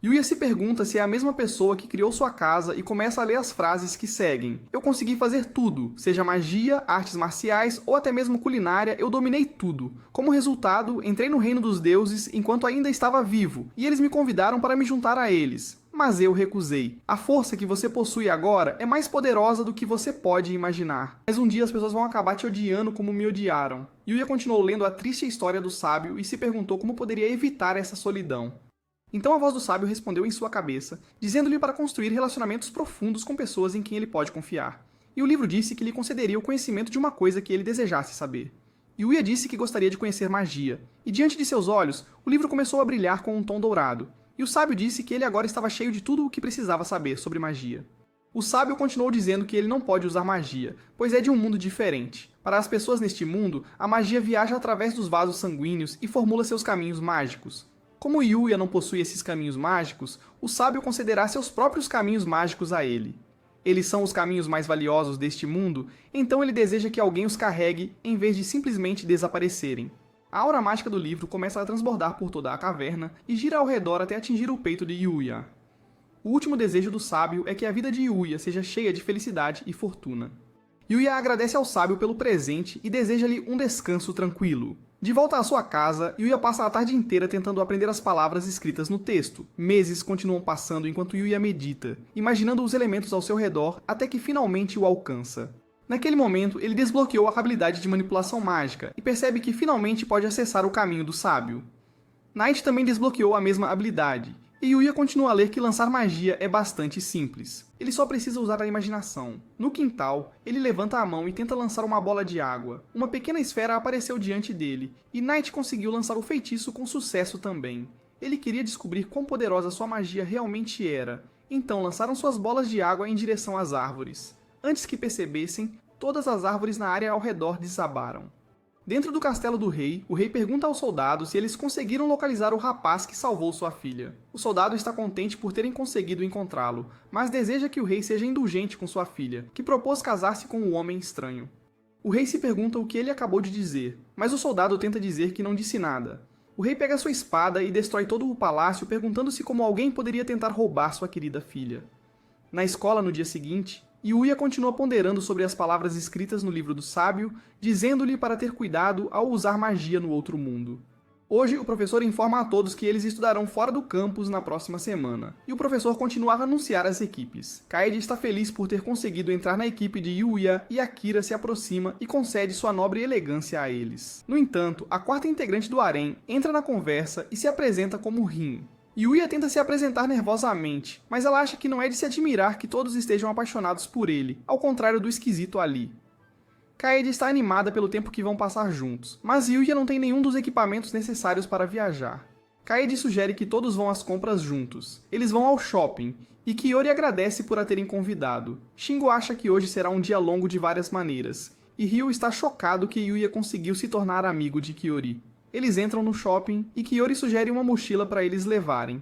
Yuya se pergunta se é a mesma pessoa que criou sua casa e começa a ler as frases que seguem. Eu consegui fazer tudo, seja magia, artes marciais ou até mesmo culinária, eu dominei tudo. Como resultado, entrei no reino dos deuses enquanto ainda estava vivo, e eles me convidaram para me juntar a eles. Mas eu recusei. A força que você possui agora é mais poderosa do que você pode imaginar. Mas um dia as pessoas vão acabar te odiando como me odiaram. Yuya continuou lendo a triste história do sábio e se perguntou como poderia evitar essa solidão. Então a voz do sábio respondeu em sua cabeça, dizendo-lhe para construir relacionamentos profundos com pessoas em quem ele pode confiar. E o livro disse que lhe concederia o conhecimento de uma coisa que ele desejasse saber. Yuya disse que gostaria de conhecer magia, e diante de seus olhos, o livro começou a brilhar com um tom dourado. E o sábio disse que ele agora estava cheio de tudo o que precisava saber sobre magia. O sábio continuou dizendo que ele não pode usar magia, pois é de um mundo diferente. Para as pessoas neste mundo, a magia viaja através dos vasos sanguíneos e formula seus caminhos mágicos. Como Yuya não possui esses caminhos mágicos, o sábio concederá seus próprios caminhos mágicos a ele. Eles são os caminhos mais valiosos deste mundo, então ele deseja que alguém os carregue em vez de simplesmente desaparecerem. A aura mágica do livro começa a transbordar por toda a caverna e gira ao redor até atingir o peito de Yuya. O último desejo do sábio é que a vida de Yuya seja cheia de felicidade e fortuna. Yuya agradece ao sábio pelo presente e deseja-lhe um descanso tranquilo. De volta à sua casa, Yuya passa a tarde inteira tentando aprender as palavras escritas no texto. Meses continuam passando enquanto Yuya medita, imaginando os elementos ao seu redor até que finalmente o alcança. Naquele momento, ele desbloqueou a habilidade de manipulação mágica e percebe que finalmente pode acessar o caminho do sábio. Knight também desbloqueou a mesma habilidade, e Yuya continua a ler que lançar magia é bastante simples. Ele só precisa usar a imaginação. No quintal, ele levanta a mão e tenta lançar uma bola de água. Uma pequena esfera apareceu diante dele, e Knight conseguiu lançar o feitiço com sucesso também. Ele queria descobrir quão poderosa sua magia realmente era, então lançaram suas bolas de água em direção às árvores. Antes que percebessem, todas as árvores na área ao redor desabaram. Dentro do castelo do rei, o rei pergunta aos soldados se eles conseguiram localizar o rapaz que salvou sua filha. O soldado está contente por terem conseguido encontrá-lo, mas deseja que o rei seja indulgente com sua filha, que propôs casar-se com um homem estranho. O rei se pergunta o que ele acabou de dizer, mas o soldado tenta dizer que não disse nada. O rei pega sua espada e destrói todo o palácio, perguntando-se como alguém poderia tentar roubar sua querida filha. Na escola, no dia seguinte, Yuya continua ponderando sobre as palavras escritas no livro do sábio, dizendo-lhe para ter cuidado ao usar magia no outro mundo. Hoje, o professor informa a todos que eles estudarão fora do campus na próxima semana, e o professor continua a anunciar as equipes. Kaede está feliz por ter conseguido entrar na equipe de Yuya e Akira se aproxima e concede sua nobre elegância a eles. No entanto, a quarta integrante do harém entra na conversa e se apresenta como Rin. Yuya tenta se apresentar nervosamente, mas ela acha que não é de se admirar que todos estejam apaixonados por ele, ao contrário do esquisito ali. Kaede está animada pelo tempo que vão passar juntos, mas Yuya não tem nenhum dos equipamentos necessários para viajar. Kaede sugere que todos vão às compras juntos. Eles vão ao shopping, e Kiyori agradece por a terem convidado. Shingo acha que hoje será um dia longo de várias maneiras, e Ryo está chocado que Yuya conseguiu se tornar amigo de Kiyori. Eles entram no shopping e Kiyori sugere uma mochila para eles levarem.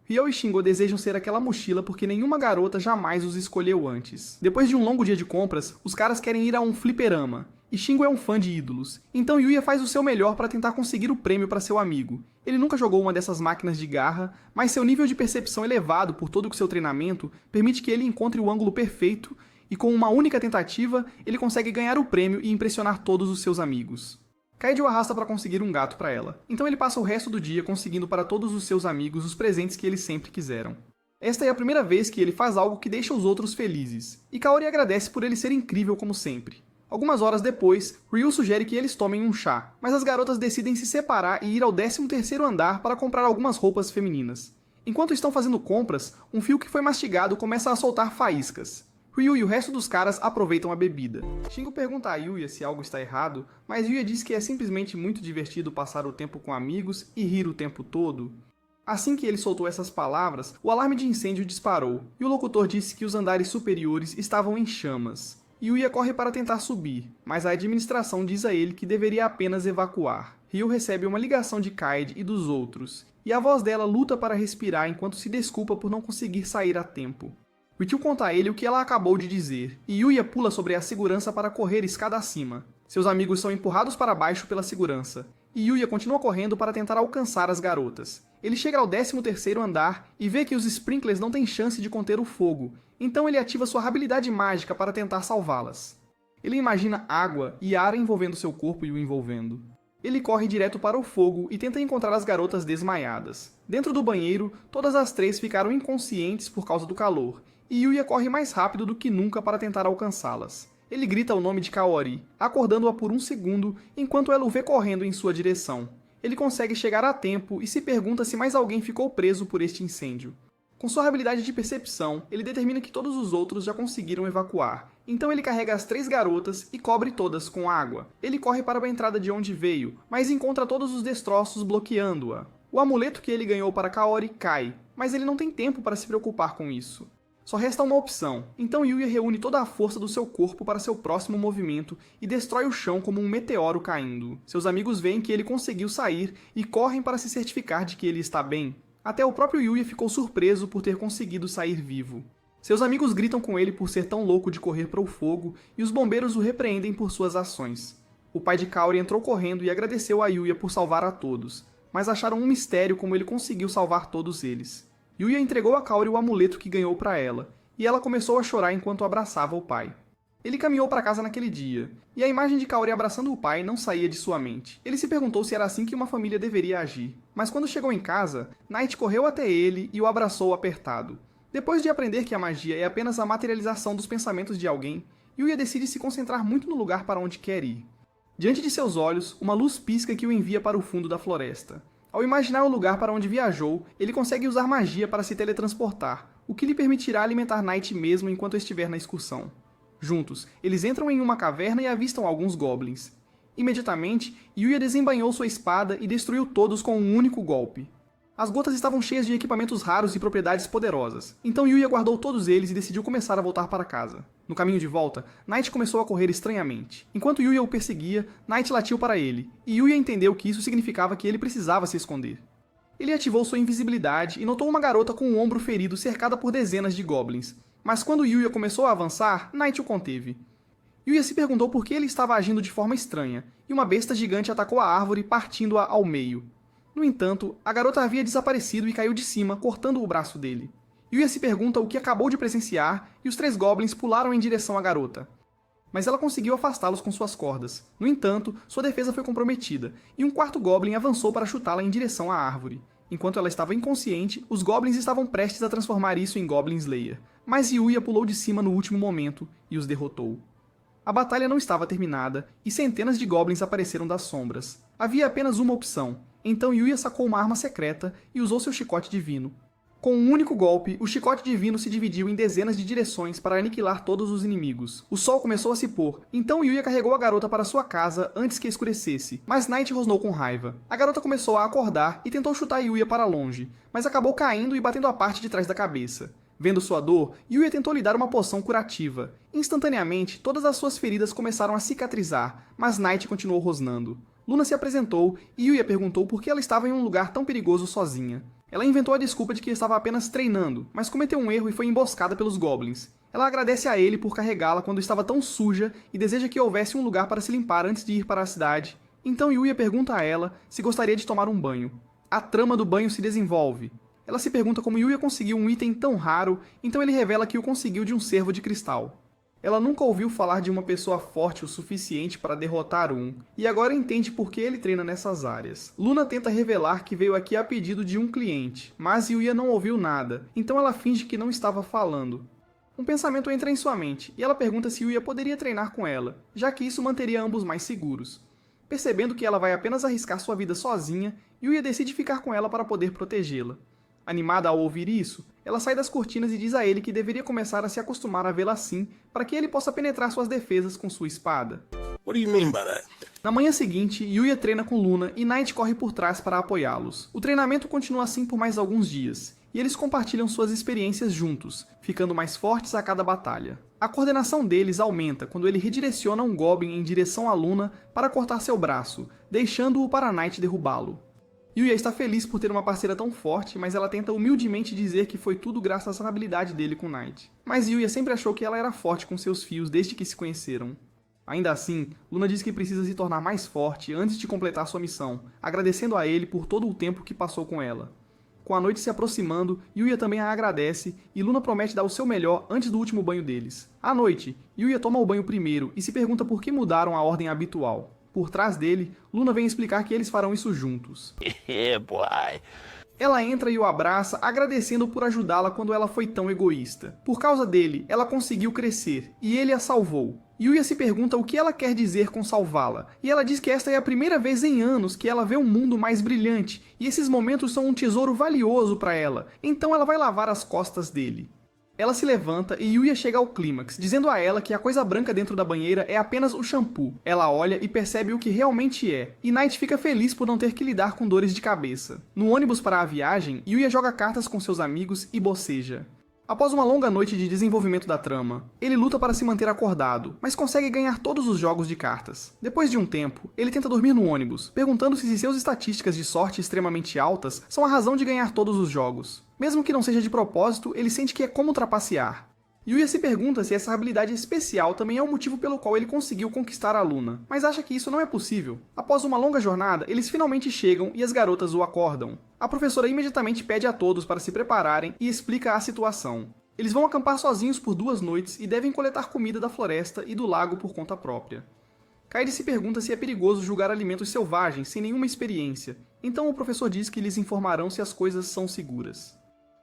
Ryo e Shingo desejam ser aquela mochila porque nenhuma garota jamais os escolheu antes. Depois de um longo dia de compras, os caras querem ir a um fliperama, e Shingo é um fã de ídolos, então Yuya faz o seu melhor para tentar conseguir o prêmio para seu amigo. Ele nunca jogou uma dessas máquinas de garra, mas seu nível de percepção elevado por todo o seu treinamento permite que ele encontre o ângulo perfeito, e com uma única tentativa, ele consegue ganhar o prêmio e impressionar todos os seus amigos. Kaede o arrasta para conseguir um gato para ela, então ele passa o resto do dia conseguindo para todos os seus amigos os presentes que eles sempre quiseram. Esta é a primeira vez que ele faz algo que deixa os outros felizes, e Kaori agradece por ele ser incrível como sempre. Algumas horas depois, Ryu sugere que eles tomem um chá, mas as garotas decidem se separar e ir ao 13º andar para comprar algumas roupas femininas. Enquanto estão fazendo compras, um fio que foi mastigado começa a soltar faíscas. Ryu e o resto dos caras aproveitam a bebida. Shingo pergunta a Yuya se algo está errado, mas Yuya diz que é simplesmente muito divertido passar o tempo com amigos e rir o tempo todo. Assim que ele soltou essas palavras, o alarme de incêndio disparou, e o locutor disse que os andares superiores estavam em chamas. Yuya corre para tentar subir, mas a administração diz a ele que deveria apenas evacuar. Ryu recebe uma ligação de Kaede e dos outros, e a voz dela luta para respirar enquanto se desculpa por não conseguir sair a tempo. Ryu conta a ele o que ela acabou de dizer, e Yuya pula sobre a segurança para correr escada acima. Seus amigos são empurrados para baixo pela segurança, e Yuya continua correndo para tentar alcançar as garotas. Ele chega ao 13º andar e vê que os sprinklers não têm chance de conter o fogo, então ele ativa sua habilidade mágica para tentar salvá-las. Ele imagina água e ar envolvendo seu corpo e o envolvendo. Ele corre direto para o fogo e tenta encontrar as garotas desmaiadas. Dentro do banheiro, todas as três ficaram inconscientes por causa do calor, e Yuya corre mais rápido do que nunca para tentar alcançá-las. Ele grita o nome de Kaori, acordando-a por um segundo, enquanto ela o vê correndo em sua direção. Ele consegue chegar a tempo e se pergunta se mais alguém ficou preso por este incêndio. Com sua habilidade de percepção, ele determina que todos os outros já conseguiram evacuar. Então ele carrega as três garotas e cobre todas com água. Ele corre para a entrada de onde veio, mas encontra todos os destroços bloqueando-a. O amuleto que ele ganhou para Kaori cai, mas ele não tem tempo para se preocupar com isso. Só resta uma opção, então Yuya reúne toda a força do seu corpo para seu próximo movimento e destrói o chão como um meteoro caindo. Seus amigos veem que ele conseguiu sair e correm para se certificar de que ele está bem. Até o próprio Yuya ficou surpreso por ter conseguido sair vivo. Seus amigos gritam com ele por ser tão louco de correr para o fogo e os bombeiros o repreendem por suas ações. O pai de Kaori entrou correndo e agradeceu a Yuya por salvar a todos, mas acharam um mistério como ele conseguiu salvar todos eles. Yuya entregou a Kaori o amuleto que ganhou para ela, e ela começou a chorar enquanto abraçava o pai. Ele caminhou para casa naquele dia, e a imagem de Kaori abraçando o pai não saía de sua mente. Ele se perguntou se era assim que uma família deveria agir, mas quando chegou em casa, Knight correu até ele e o abraçou apertado. Depois de aprender que a magia é apenas a materialização dos pensamentos de alguém, Yuya decide se concentrar muito no lugar para onde quer ir. Diante de seus olhos, uma luz pisca que o envia para o fundo da floresta. Ao imaginar o lugar para onde viajou, ele consegue usar magia para se teletransportar, o que lhe permitirá alimentar Knight mesmo enquanto estiver na excursão. Juntos, eles entram em uma caverna e avistam alguns goblins. Imediatamente, Yuya desembainhou sua espada e destruiu todos com um único golpe. As gotas estavam cheias de equipamentos raros e propriedades poderosas, então Yuya guardou todos eles e decidiu começar a voltar para casa. No caminho de volta, Knight começou a correr estranhamente. Enquanto Yuya o perseguia, Knight latiu para ele, e Yuya entendeu que isso significava que ele precisava se esconder. Ele ativou sua invisibilidade e notou uma garota com o ombro ferido cercada por dezenas de goblins. Mas quando Yuya começou a avançar, Knight o conteve. Yuya se perguntou por que ele estava agindo de forma estranha, e uma besta gigante atacou a árvore, partindo-a ao meio. No entanto, a garota havia desaparecido e caiu de cima, cortando o braço dele. Yuya se pergunta o que acabou de presenciar, e os 3 goblins pularam em direção à garota. Mas ela conseguiu afastá-los com suas cordas. No entanto, sua defesa foi comprometida, e um 4º goblin avançou para chutá-la em direção à árvore. Enquanto ela estava inconsciente, os goblins estavam prestes a transformar isso em Goblin Slayer. Mas Yuya pulou de cima no último momento e os derrotou. A batalha não estava terminada, e centenas de goblins apareceram das sombras. Havia apenas uma opção, então Yuya sacou uma arma secreta e usou seu chicote divino. Com um único golpe, o chicote divino se dividiu em dezenas de direções para aniquilar todos os inimigos. O sol começou a se pôr, então Yuya carregou a garota para sua casa antes que escurecesse, mas Knight rosnou com raiva. A garota começou a acordar e tentou chutar Yuya para longe, mas acabou caindo e batendo a parte de trás da cabeça. Vendo sua dor, Yuya tentou lhe dar uma poção curativa. Instantaneamente, todas as suas feridas começaram a cicatrizar, mas Knight continuou rosnando. Luna se apresentou e Yuya perguntou por que ela estava em um lugar tão perigoso sozinha. Ela inventou a desculpa de que estava apenas treinando, mas cometeu um erro e foi emboscada pelos goblins. Ela agradece a ele por carregá-la quando estava tão suja e deseja que houvesse um lugar para se limpar antes de ir para a cidade. Então Yuya pergunta a ela se gostaria de tomar um banho. A trama do banho se desenvolve. Ela se pergunta como Yuya conseguiu um item tão raro, então ele revela que o conseguiu de um cervo de cristal. Ela nunca ouviu falar de uma pessoa forte o suficiente para derrotar um, e agora entende por que ele treina nessas áreas. Luna tenta revelar que veio aqui a pedido de um cliente, mas Yuya não ouviu nada, então ela finge que não estava falando. Um pensamento entra em sua mente, e ela pergunta se Yuya poderia treinar com ela, já que isso manteria ambos mais seguros. Percebendo que ela vai apenas arriscar sua vida sozinha, Yuya decide ficar com ela para poder protegê-la. Animada ao ouvir isso, ela sai das cortinas e diz a ele que deveria começar a se acostumar a vê-la assim, para que ele possa penetrar suas defesas com sua espada. What do you mean by that? Na manhã seguinte, Yuya treina com Luna e Knight corre por trás para apoiá-los. O treinamento continua assim por mais alguns dias, e eles compartilham suas experiências juntos, ficando mais fortes a cada batalha. A coordenação deles aumenta quando ele redireciona um Goblin em direção a Luna para cortar seu braço, deixando-o para Knight derrubá-lo. Yuya está feliz por ter uma parceira tão forte, mas ela tenta humildemente dizer que foi tudo graças à habilidade dele com Knight. Mas Yuya sempre achou que ela era forte com seus fios desde que se conheceram. Ainda assim, Luna diz que precisa se tornar mais forte antes de completar sua missão, agradecendo a ele por todo o tempo que passou com ela. Com a noite se aproximando, Yuya também a agradece e Luna promete dar o seu melhor antes do último banho deles. À noite, Yuya toma o banho primeiro e se pergunta por que mudaram a ordem habitual. Por trás dele, Luna vem explicar que eles farão isso juntos. Yeah, boy. Ela entra e o abraça, agradecendo por ajudá-la quando ela foi tão egoísta. Por causa dele, ela conseguiu crescer, e ele a salvou. Yuya se pergunta o que ela quer dizer com salvá-la, e ela diz que esta é a primeira vez em anos que ela vê um mundo mais brilhante, e esses momentos são um tesouro valioso para ela, então ela vai lavar as costas dele. Ela se levanta e Yuya chega ao clímax, dizendo a ela que a coisa branca dentro da banheira é apenas o shampoo. Ela olha e percebe o que realmente é, e Knight fica feliz por não ter que lidar com dores de cabeça. No ônibus para a viagem, Yuya joga cartas com seus amigos e boceja. Após uma longa noite de desenvolvimento da trama, ele luta para se manter acordado, mas consegue ganhar todos os jogos de cartas. Depois de um tempo, ele tenta dormir no ônibus, perguntando-se se suas estatísticas de sorte extremamente altas são a razão de ganhar todos os jogos. Mesmo que não seja de propósito, ele sente que é como trapacear. Yuya se pergunta se essa habilidade especial também é o motivo pelo qual ele conseguiu conquistar a Luna, mas acha que isso não é possível. Após uma longa jornada, eles finalmente chegam e as garotas o acordam. A professora imediatamente pede a todos para se prepararem e explica a situação. Eles vão acampar sozinhos por 2 noites e devem coletar comida da floresta e do lago por conta própria. Kaede se pergunta se é perigoso julgar alimentos selvagens sem nenhuma experiência, então o professor diz que lhes informarão se as coisas são seguras.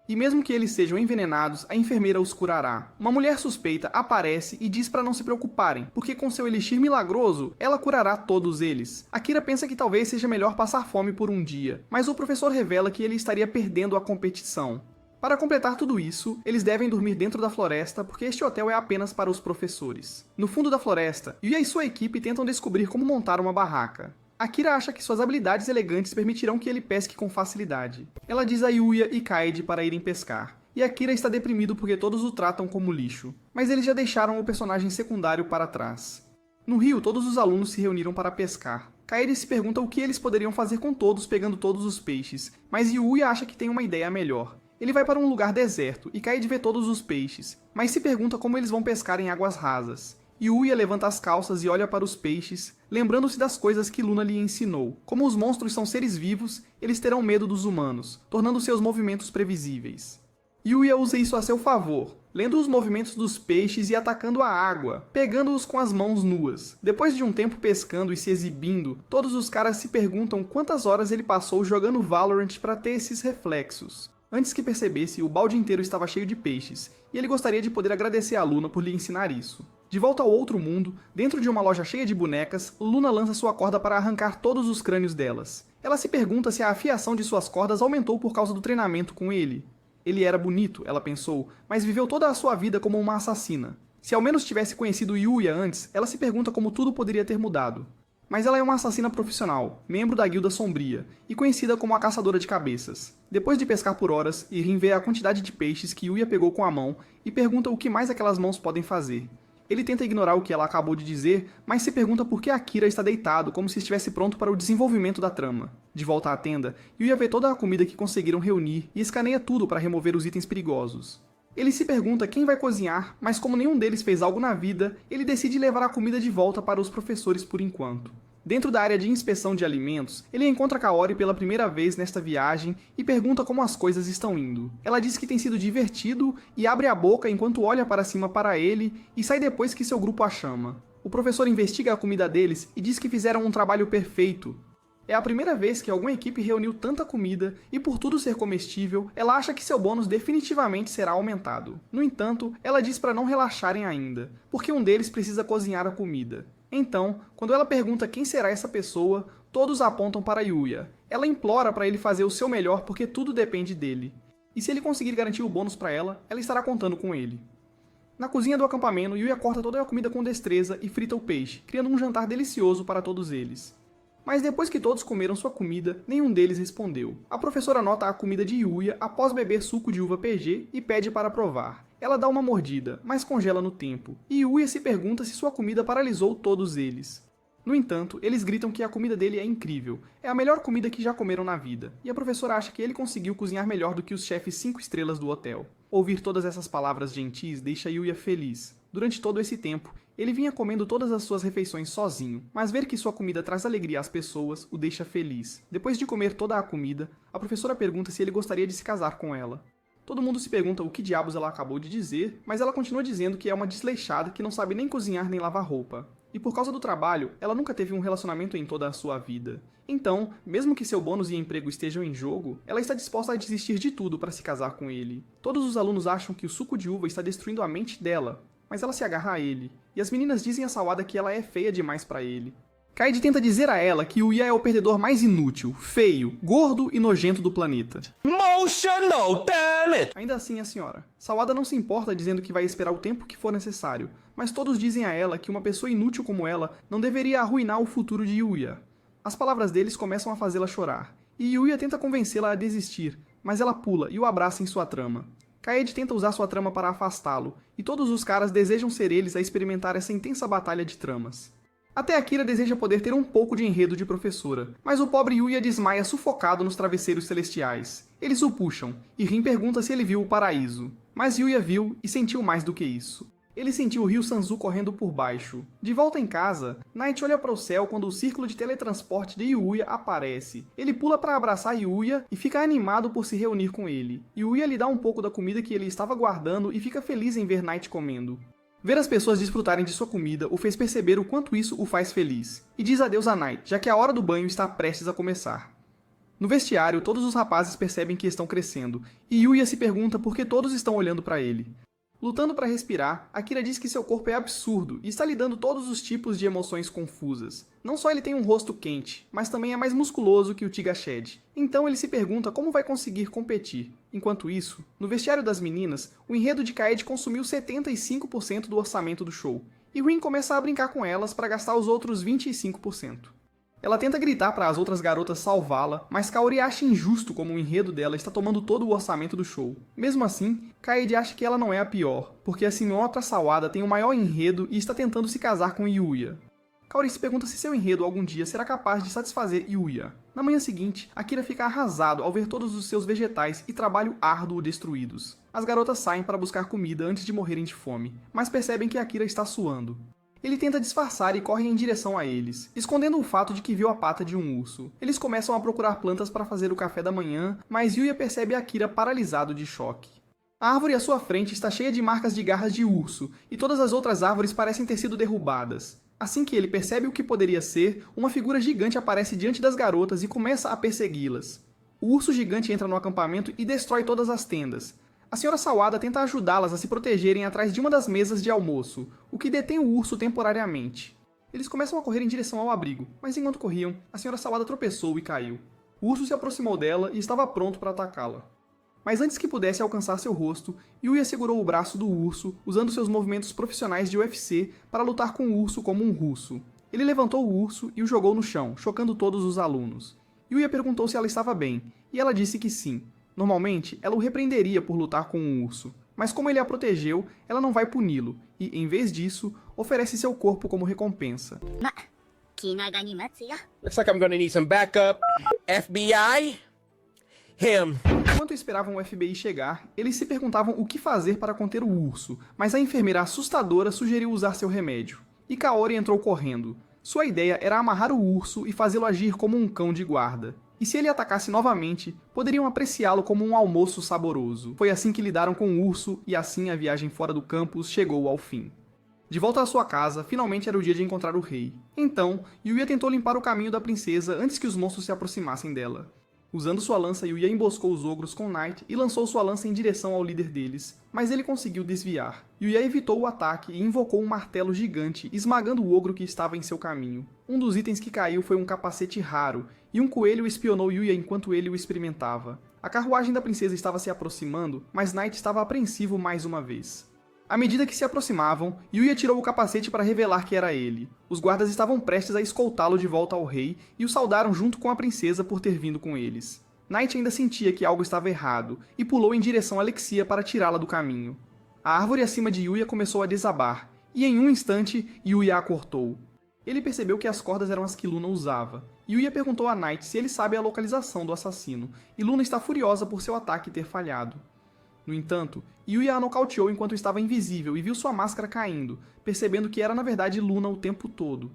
E mesmo que eles sejam envenenados, a enfermeira os curará. Uma mulher suspeita aparece e diz para não se preocuparem, porque com seu elixir milagroso, ela curará todos eles. Akira pensa que talvez seja melhor passar fome por um dia, mas o professor revela que ele estaria perdendo a competição. Para completar tudo isso, eles devem dormir dentro da floresta, porque este hotel é apenas para os professores. No fundo da floresta, Yuya e sua equipe tentam descobrir como montar uma barraca. Akira acha que suas habilidades elegantes permitirão que ele pesque com facilidade. Ela diz a Yuya e Kaede para irem pescar, e Akira está deprimido porque todos o tratam como lixo. Mas eles já deixaram o personagem secundário para trás. No rio, todos os alunos se reuniram para pescar. Kaede se pergunta o que eles poderiam fazer com todos pegando todos os peixes, mas Yuya acha que tem uma ideia melhor. Ele vai para um lugar deserto e Kaede vê todos os peixes, mas se pergunta como eles vão pescar em águas rasas. Yuya levanta as calças e olha para os peixes, lembrando-se das coisas que Luna lhe ensinou. Como os monstros são seres vivos, eles terão medo dos humanos, tornando seus movimentos previsíveis. Yuya usa isso a seu favor, lendo os movimentos dos peixes e atacando a água, pegando-os com as mãos nuas. Depois de um tempo pescando e se exibindo, todos os caras se perguntam quantas horas ele passou jogando Valorant para ter esses reflexos. Antes que percebesse, o balde inteiro estava cheio de peixes, e ele gostaria de poder agradecer a Luna por lhe ensinar isso. De volta ao outro mundo, dentro de uma loja cheia de bonecas, Luna lança sua corda para arrancar todos os crânios delas. Ela se pergunta se a afiação de suas cordas aumentou por causa do treinamento com ele. Ele era bonito, ela pensou, mas viveu toda a sua vida como uma assassina. Se ao menos tivesse conhecido Yuya antes, ela se pergunta como tudo poderia ter mudado. Mas ela é uma assassina profissional, membro da Guilda Sombria, e conhecida como a Caçadora de Cabeças. Depois de pescar por horas, Irin vê a quantidade de peixes que Yuya pegou com a mão e pergunta o que mais aquelas mãos podem fazer. Ele tenta ignorar o que ela acabou de dizer, mas se pergunta por que Akira está deitado, como se estivesse pronto para o desenvolvimento da trama. De volta à tenda, Yuya vê toda a comida que conseguiram reunir e escaneia tudo para remover os itens perigosos. Ele se pergunta quem vai cozinhar, mas como nenhum deles fez algo na vida, ele decide levar a comida de volta para os professores por enquanto. Dentro da área de inspeção de alimentos, ele encontra Kaori pela primeira vez nesta viagem e pergunta como as coisas estão indo. Ela diz que tem sido divertido e abre a boca enquanto olha para cima para ele e sai depois que seu grupo a chama. O professor investiga a comida deles e diz que fizeram um trabalho perfeito. É a primeira vez que alguma equipe reuniu tanta comida e por tudo ser comestível, ela acha que seu bônus definitivamente será aumentado. No entanto, ela diz para não relaxarem ainda, porque um deles precisa cozinhar a comida. Então, quando ela pergunta quem será essa pessoa, todos apontam para Yuya. Ela implora para ele fazer o seu melhor porque tudo depende dele. E se ele conseguir garantir o bônus para ela estará contando com ele. Na cozinha do acampamento, Yuya corta toda a comida com destreza e frita o peixe, criando um jantar delicioso para todos eles. Mas depois que todos comeram sua comida, nenhum deles respondeu. A professora anota a comida de Yuya após beber suco de uva PG e pede para provar. Ela dá uma mordida, mas congela no tempo, e Yuya se pergunta se sua comida paralisou todos eles. No entanto, eles gritam que a comida dele é incrível, é a melhor comida que já comeram na vida, e a professora acha que ele conseguiu cozinhar melhor do que os chefes 5 estrelas do hotel. Ouvir todas essas palavras gentis deixa Yuya feliz. Durante todo esse tempo, ele vinha comendo todas as suas refeições sozinho, mas ver que sua comida traz alegria às pessoas o deixa feliz. Depois de comer toda a comida, a professora pergunta se ele gostaria de se casar com ela. Todo mundo se pergunta o que diabos ela acabou de dizer, mas ela continua dizendo que é uma desleixada que não sabe nem cozinhar nem lavar roupa. E por causa do trabalho, ela nunca teve um relacionamento em toda a sua vida. Então, mesmo que seu bônus e emprego estejam em jogo, ela está disposta a desistir de tudo para se casar com ele. Todos os alunos acham que o suco de uva está destruindo a mente dela, mas ela se agarra a ele, e as meninas dizem a Sawada que ela é feia demais para ele. Kaede tenta dizer a ela que Yuya é o perdedor mais inútil, feio, gordo e nojento do planeta. Emotional, damn it! Ainda assim, a senhora. Sawada não se importa dizendo que vai esperar o tempo que for necessário, mas todos dizem a ela que uma pessoa inútil como ela não deveria arruinar o futuro de Yuya. As palavras deles começam a fazê-la chorar, e Yuya tenta convencê-la a desistir, mas ela pula e o abraça em sua trama. Kaede tenta usar sua trama para afastá-lo, e todos os caras desejam ser eles a experimentar essa intensa batalha de tramas. Até Akira deseja poder ter um pouco de enredo de professora, mas o pobre Yuya desmaia sufocado nos travesseiros celestiais. Eles o puxam, e Rin pergunta se ele viu o paraíso. Mas Yuya viu e sentiu mais do que isso. Ele sentiu o rio Sanzu correndo por baixo. De volta em casa, Knight olha para o céu quando o círculo de teletransporte de Yuya aparece. Ele pula para abraçar Yuya e fica animado por se reunir com ele. Yuya lhe dá um pouco da comida que ele estava guardando e fica feliz em ver Knight comendo. Ver as pessoas desfrutarem de sua comida o fez perceber o quanto isso o faz feliz, e diz adeus a Knight, já que a hora do banho está prestes a começar. No vestiário, todos os rapazes percebem que estão crescendo, e Yuya se pergunta por que todos estão olhando para ele. Lutando para respirar, Akira diz que seu corpo é absurdo e está lhe dando todos os tipos de emoções confusas. Não só ele tem um rosto quente, mas também é mais musculoso que o Tiga Shed. Então ele se pergunta como vai conseguir competir. Enquanto isso, no vestiário das meninas, o enredo de Kaede consumiu 75% do orçamento do show, e Rin começa a brincar com elas para gastar os outros 25%. Ela tenta gritar para as outras garotas salvá-la, mas Kaori acha injusto como o enredo dela está tomando todo o orçamento do show. Mesmo assim, Kaede acha que ela não é a pior, porque a senhora Sawada tem o maior enredo e está tentando se casar com Yuya. Kaori se pergunta se seu enredo algum dia será capaz de satisfazer Yuya. Na manhã seguinte, Akira fica arrasado ao ver todos os seus vegetais e trabalho árduo destruídos. As garotas saem para buscar comida antes de morrerem de fome, mas percebem que Akira está suando. Ele tenta disfarçar e corre em direção a eles, escondendo o fato de que viu a pata de um urso. Eles começam a procurar plantas para fazer o café da manhã, mas Yuya percebe Akira paralisado de choque. A árvore à sua frente está cheia de marcas de garras de urso, e todas as outras árvores parecem ter sido derrubadas. Assim que ele percebe o que poderia ser, uma figura gigante aparece diante das garotas e começa a persegui-las. O urso gigante entra no acampamento e destrói todas as tendas. A senhora Sawada tenta ajudá-las a se protegerem atrás de uma das mesas de almoço, o que detém o urso temporariamente. Eles começam a correr em direção ao abrigo, mas enquanto corriam, a senhora Sawada tropeçou e caiu. O urso se aproximou dela e estava pronto para atacá-la. Mas antes que pudesse alcançar seu rosto, Yuya segurou o braço do urso, usando seus movimentos profissionais de UFC para lutar com o urso como um russo. Ele levantou o urso e o jogou no chão, chocando todos os alunos. Yuya perguntou se ela estava bem, e ela disse que sim. Normalmente, ela o repreenderia por lutar com um urso, mas como ele a protegeu, ela não vai puni-lo, e, em vez disso, oferece seu corpo como recompensa. Looks like I'm gonna need some backup. FBI? Him. Enquanto esperavam o FBI chegar, eles se perguntavam o que fazer para conter o urso, mas a enfermeira assustadora sugeriu usar seu remédio. E Kaori entrou correndo. Sua ideia era amarrar o urso e fazê-lo agir como um cão de guarda. E se ele atacasse novamente, poderiam apreciá-lo como um almoço saboroso. Foi assim que lidaram com o urso, e assim a viagem fora do campus chegou ao fim. De volta à sua casa, finalmente era o dia de encontrar o rei. Então, Yuya tentou limpar o caminho da princesa antes que os monstros se aproximassem dela. Usando sua lança, Yuya emboscou os ogros com Knight e lançou sua lança em direção ao líder deles, mas ele conseguiu desviar. Yuya evitou o ataque e invocou um martelo gigante, esmagando o ogro que estava em seu caminho. Um dos itens que caiu foi um capacete raro, e um coelho espionou Yuya enquanto ele o experimentava. A carruagem da princesa estava se aproximando, mas Knight estava apreensivo mais uma vez. À medida que se aproximavam, Yuya tirou o capacete para revelar que era ele. Os guardas estavam prestes a escoltá-lo de volta ao rei e o saudaram junto com a princesa por ter vindo com eles. Knight ainda sentia que algo estava errado e pulou em direção a Alexia para tirá-la do caminho. A árvore acima de Yuya começou a desabar, e em um instante Yuya a cortou. Ele percebeu que as cordas eram as que Luna usava. Yuya perguntou a Knight se ele sabe a localização do assassino, e Luna está furiosa por seu ataque ter falhado. No entanto, Yuya a nocauteou enquanto estava invisível e viu sua máscara caindo, percebendo que era na verdade Luna o tempo todo.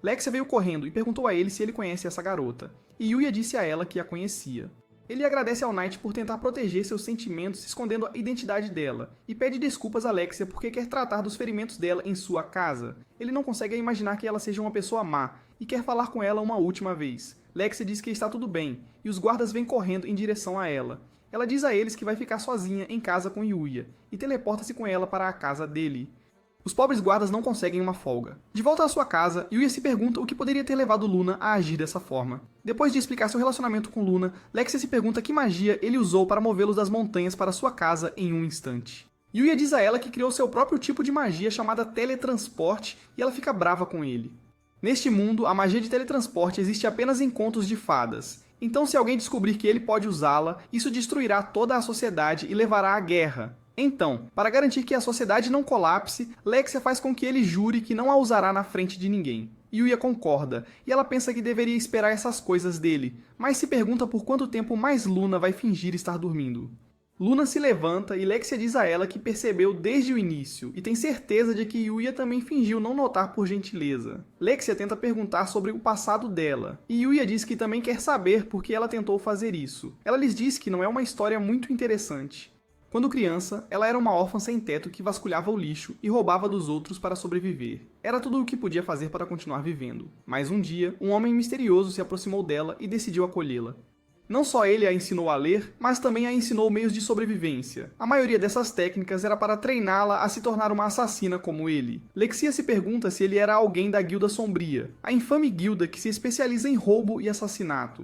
Lexia veio correndo e perguntou a ele se ele conhece essa garota, e Yuya disse a ela que a conhecia. Ele agradece ao Knight por tentar proteger seus sentimentos escondendo a identidade dela, e pede desculpas a Lexia porque quer tratar dos ferimentos dela em sua casa. Ele não consegue imaginar que ela seja uma pessoa má, e quer falar com ela uma última vez. Lexia diz que está tudo bem, e os guardas vêm correndo em direção a ela. Ela diz a eles que vai ficar sozinha em casa com Yuya, e teleporta-se com ela para a casa dele. Os pobres guardas não conseguem uma folga. De volta à sua casa, Yuya se pergunta o que poderia ter levado Luna a agir dessa forma. Depois de explicar seu relacionamento com Luna, Lexia se pergunta que magia ele usou para movê-los das montanhas para sua casa em um instante. Yuya diz a ela que criou seu próprio tipo de magia chamada teletransporte, e ela fica brava com ele. Neste mundo, a magia de teletransporte existe apenas em contos de fadas. Então, se alguém descobrir que ele pode usá-la, isso destruirá toda a sociedade e levará à guerra. Então, para garantir que a sociedade não colapse, Lexia faz com que ele jure que não a usará na frente de ninguém. Yuya concorda, e ela pensa que deveria esperar essas coisas dele, mas se pergunta por quanto tempo mais Luna vai fingir estar dormindo. Luna se levanta e Lexia diz a ela que percebeu desde o início, e tem certeza de que Yuya também fingiu não notar por gentileza. Lexia tenta perguntar sobre o passado dela, e Yuya diz que também quer saber por que ela tentou fazer isso. Ela lhes diz que não é uma história muito interessante. Quando criança, ela era uma órfã sem teto que vasculhava o lixo e roubava dos outros para sobreviver. Era tudo o que podia fazer para continuar vivendo. Mas um dia, um homem misterioso se aproximou dela e decidiu acolhê-la. Não só ele a ensinou a ler, mas também a ensinou meios de sobrevivência. A maioria dessas técnicas era para treiná-la a se tornar uma assassina como ele. Lexia se pergunta se ele era alguém da Guilda Sombria, a infame guilda que se especializa em roubo e assassinato.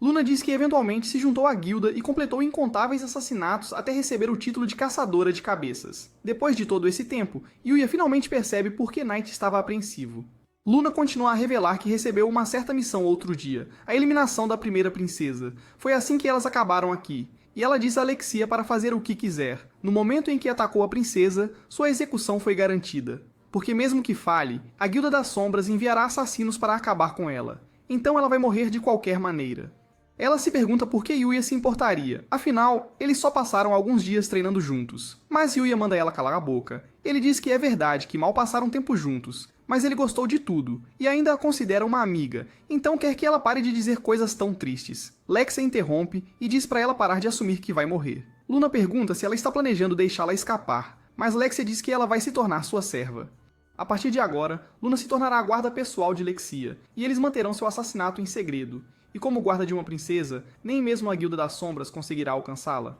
Luna diz que eventualmente se juntou à guilda e completou incontáveis assassinatos até receber o título de caçadora de cabeças. Depois de todo esse tempo, Yuya finalmente percebe por que Knight estava apreensivo. Luna continua a revelar que recebeu uma certa missão outro dia, a eliminação da primeira princesa. Foi assim que elas acabaram aqui. E ela diz a Lexia para fazer o que quiser. No momento em que atacou a princesa, sua execução foi garantida. Porque mesmo que falhe, a Guilda das Sombras enviará assassinos para acabar com ela. Então ela vai morrer de qualquer maneira. Ela se pergunta por que Yuya se importaria, afinal, eles só passaram alguns dias treinando juntos. Mas Yuya manda ela calar a boca. Ele diz que é verdade que mal passaram tempo juntos, mas ele gostou de tudo, e ainda a considera uma amiga, então quer que ela pare de dizer coisas tão tristes. Lexia interrompe e diz para ela parar de assumir que vai morrer. Luna pergunta se ela está planejando deixá-la escapar, mas Lexia diz que ela vai se tornar sua serva. A partir de agora, Luna se tornará a guarda pessoal de Lexia, e eles manterão seu assassinato em segredo. E como guarda de uma princesa, nem mesmo a Guilda das Sombras conseguirá alcançá-la.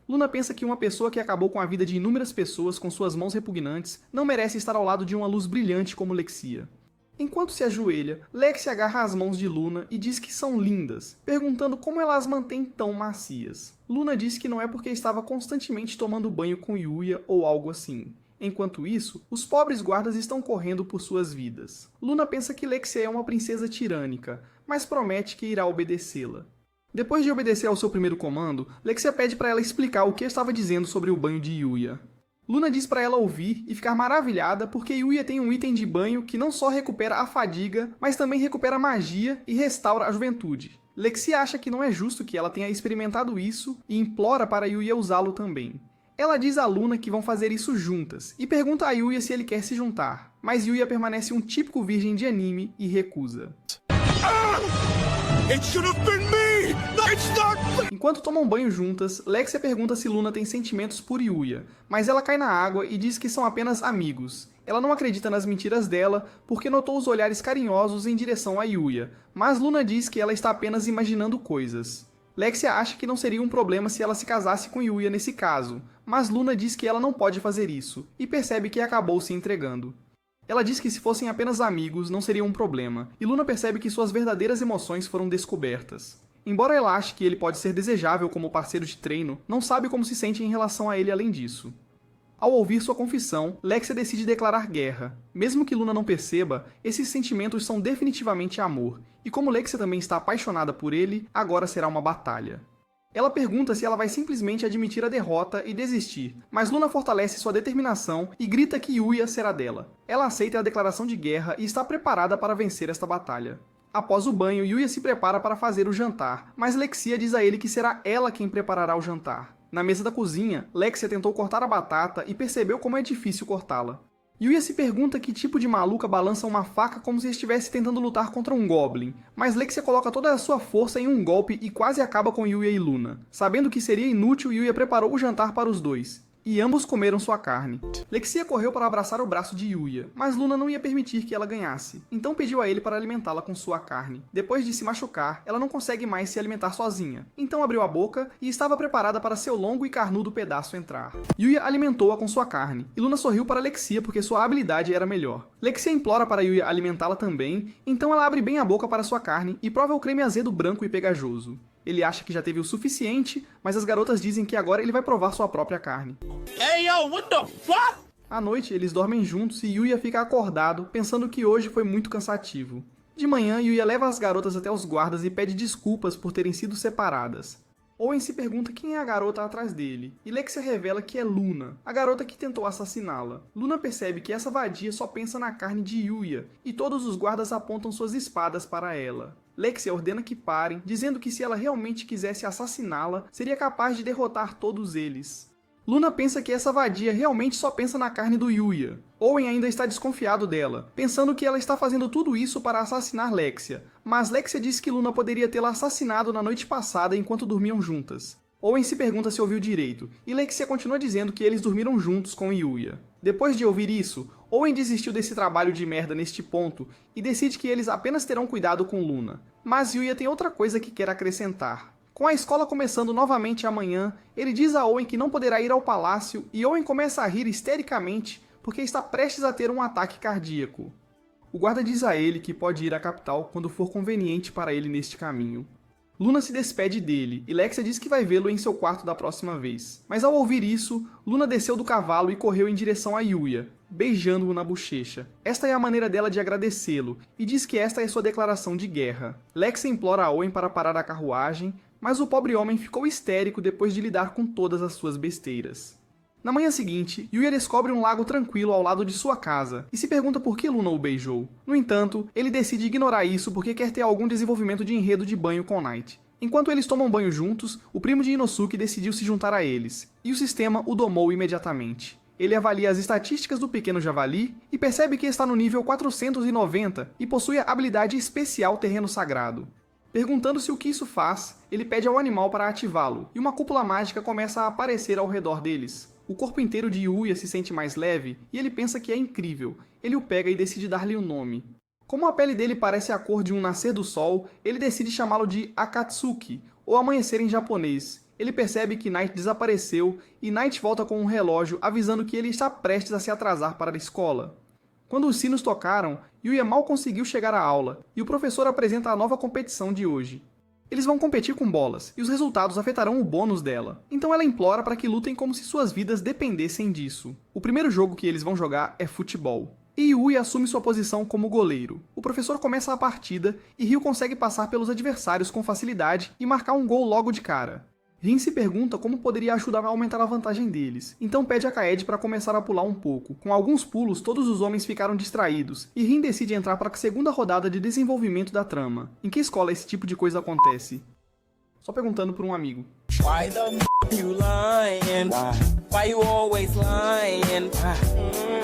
Luna pensa que uma pessoa que acabou com a vida de inúmeras pessoas com suas mãos repugnantes não merece estar ao lado de uma luz brilhante como Lexia. Enquanto se ajoelha, Lexia agarra as mãos de Luna e diz que são lindas, perguntando como ela as mantém tão macias. Luna diz que não é porque estava constantemente tomando banho com Yuya ou algo assim. Enquanto isso, os pobres guardas estão correndo por suas vidas. Luna pensa que Lexia é uma princesa tirânica, mas promete que irá obedecê-la. Depois de obedecer ao seu primeiro comando, Lexia pede para ela explicar o que estava dizendo sobre o banho de Yuya. Luna diz para ela ouvir e ficar maravilhada porque Yuya tem um item de banho que não só recupera a fadiga, mas também recupera a magia e restaura a juventude. Lexia acha que não é justo que ela tenha experimentado isso e implora para Yuya usá-lo também. Ela diz a Luna que vão fazer isso juntas e pergunta a Yuya se ele quer se juntar, mas Yuya permanece um típico virgem de anime e recusa. Enquanto tomam banho juntas, Lexia pergunta se Luna tem sentimentos por Yuya, mas ela cai na água e diz que são apenas amigos. Ela não acredita nas mentiras dela porque notou os olhares carinhosos em direção a Yuya, mas Luna diz que ela está apenas imaginando coisas. Lexia acha que não seria um problema se ela se casasse com Yuya nesse caso, mas Luna diz que ela não pode fazer isso, e percebe que acabou se entregando. Ela diz que se fossem apenas amigos não seria um problema, e Luna percebe que suas verdadeiras emoções foram descobertas. Embora ela ache que ele pode ser desejável como parceiro de treino, não sabe como se sente em relação a ele além disso. Ao ouvir sua confissão, Lexia decide declarar guerra. Mesmo que Luna não perceba, esses sentimentos são definitivamente amor, e como Lexia também está apaixonada por ele, agora será uma batalha. Ela pergunta se ela vai simplesmente admitir a derrota e desistir, mas Luna fortalece sua determinação e grita que Yuya será dela. Ela aceita a declaração de guerra e está preparada para vencer esta batalha. Após o banho, Yuya se prepara para fazer o jantar, mas Lexia diz a ele que será ela quem preparará o jantar. Na mesa da cozinha, Lexia tentou cortar a batata e percebeu como é difícil cortá-la. Yuya se pergunta que tipo de maluca balança uma faca como se estivesse tentando lutar contra um Goblin, mas Lexia coloca toda a sua força em um golpe e quase acaba com Yuya e Luna. Sabendo que seria inútil, Yuya preparou o jantar para os dois, e ambos comeram sua carne. Lexia correu para abraçar o braço de Yuya, mas Luna não ia permitir que ela ganhasse, então pediu a ele para alimentá-la com sua carne. Depois de se machucar, ela não consegue mais se alimentar sozinha, então abriu a boca e estava preparada para seu longo e carnudo pedaço entrar. Yuya alimentou-a com sua carne, e Luna sorriu para Lexia porque sua habilidade era melhor. Lexia implora para Yuya alimentá-la também, então ela abre bem a boca para sua carne e prova o creme azedo branco e pegajoso. Ele acha que já teve o suficiente, mas as garotas dizem que agora ele vai provar sua própria carne. Hey, yo, what the fuck? À noite, eles dormem juntos e Yuya fica acordado, pensando que hoje foi muito cansativo. De manhã, Yuya leva as garotas até os guardas e pede desculpas por terem sido separadas. Owen se pergunta quem é a garota atrás dele, e Lexia revela que é Luna, a garota que tentou assassiná-la. Luna percebe que essa vadia só pensa na carne de Yuya, e todos os guardas apontam suas espadas para ela. Lexia ordena que parem, dizendo que se ela realmente quisesse assassiná-la, seria capaz de derrotar todos eles. Luna pensa que essa vadia realmente só pensa na carne do Yuya. Owen ainda está desconfiado dela, pensando que ela está fazendo tudo isso para assassinar Lexia, mas Lexia diz que Luna poderia tê-la assassinado na noite passada enquanto dormiam juntas. Owen se pergunta se ouviu direito, e Lexia continua dizendo que eles dormiram juntos com Yuya. Depois de ouvir isso, Owen desistiu desse trabalho de merda neste ponto e decide que eles apenas terão cuidado com Luna. Mas Yuya tem outra coisa que quer acrescentar. Com a escola começando novamente amanhã, ele diz a Owen que não poderá ir ao palácio e Owen começa a rir histericamente porque está prestes a ter um ataque cardíaco. O guarda diz a ele que pode ir à capital quando for conveniente para ele neste caminho. Luna se despede dele e Lexia diz que vai vê-lo em seu quarto da próxima vez. Mas ao ouvir isso, Luna desceu do cavalo e correu em direção a Yuya, beijando-o na bochecha. Esta é a maneira dela de agradecê-lo, e diz que esta é sua declaração de guerra. Lexia implora a Owen para parar a carruagem, mas o pobre homem ficou histérico depois de lidar com todas as suas besteiras. Na manhã seguinte, Yuya descobre um lago tranquilo ao lado de sua casa, e se pergunta por que Luna o beijou. No entanto, ele decide ignorar isso porque quer ter algum desenvolvimento de enredo de banho com Knight. Enquanto eles tomam banho juntos, o primo de Inosuke decidiu se juntar a eles, e o sistema o domou imediatamente. Ele avalia as estatísticas do pequeno javali e percebe que está no nível 490 e possui a habilidade especial Terreno Sagrado. Perguntando-se o que isso faz, ele pede ao animal para ativá-lo, e uma cúpula mágica começa a aparecer ao redor deles. O corpo inteiro de Yuya se sente mais leve e ele pensa que é incrível. Ele o pega e decide dar-lhe um nome. Como a pele dele parece a cor de um nascer do sol, ele decide chamá-lo de Akatsuki, ou amanhecer em japonês. Ele percebe que Knight desapareceu e Knight volta com um relógio avisando que ele está prestes a se atrasar para a escola. Quando os sinos tocaram, Yuya mal conseguiu chegar à aula e o professor apresenta a nova competição de hoje. Eles vão competir com bolas, e os resultados afetarão o bônus dela. Então ela implora para que lutem como se suas vidas dependessem disso. O primeiro jogo que eles vão jogar é futebol. E Yuya assume sua posição como goleiro. O professor começa a partida, e Ryu consegue passar pelos adversários com facilidade e marcar um gol logo de cara. Rin se pergunta como poderia ajudar a aumentar a vantagem deles, então pede a Kaede para começar a pular um pouco. Com alguns pulos, todos os homens ficaram distraídos, e Rin decide entrar para a segunda rodada de desenvolvimento da trama. Em que escola esse tipo de coisa acontece? Só perguntando por um amigo. Why the you lying? Why you always lying?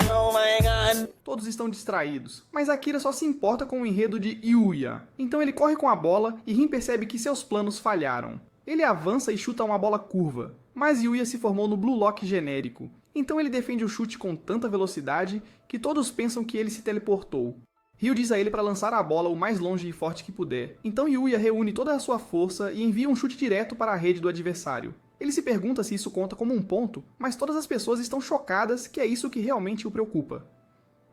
Oh my god. Todos estão distraídos, mas Akira só se importa com o enredo de Yuya. Então ele corre com a bola e Rin percebe que seus planos falharam. Ele avança e chuta uma bola curva, mas Yuya se formou no Blue Lock genérico, então ele defende o chute com tanta velocidade que todos pensam que ele se teleportou. Ryu diz a ele para lançar a bola o mais longe e forte que puder, então Yuya reúne toda a sua força e envia um chute direto para a rede do adversário. Ele se pergunta se isso conta como um ponto, mas todas as pessoas estão chocadas que é isso que realmente o preocupa.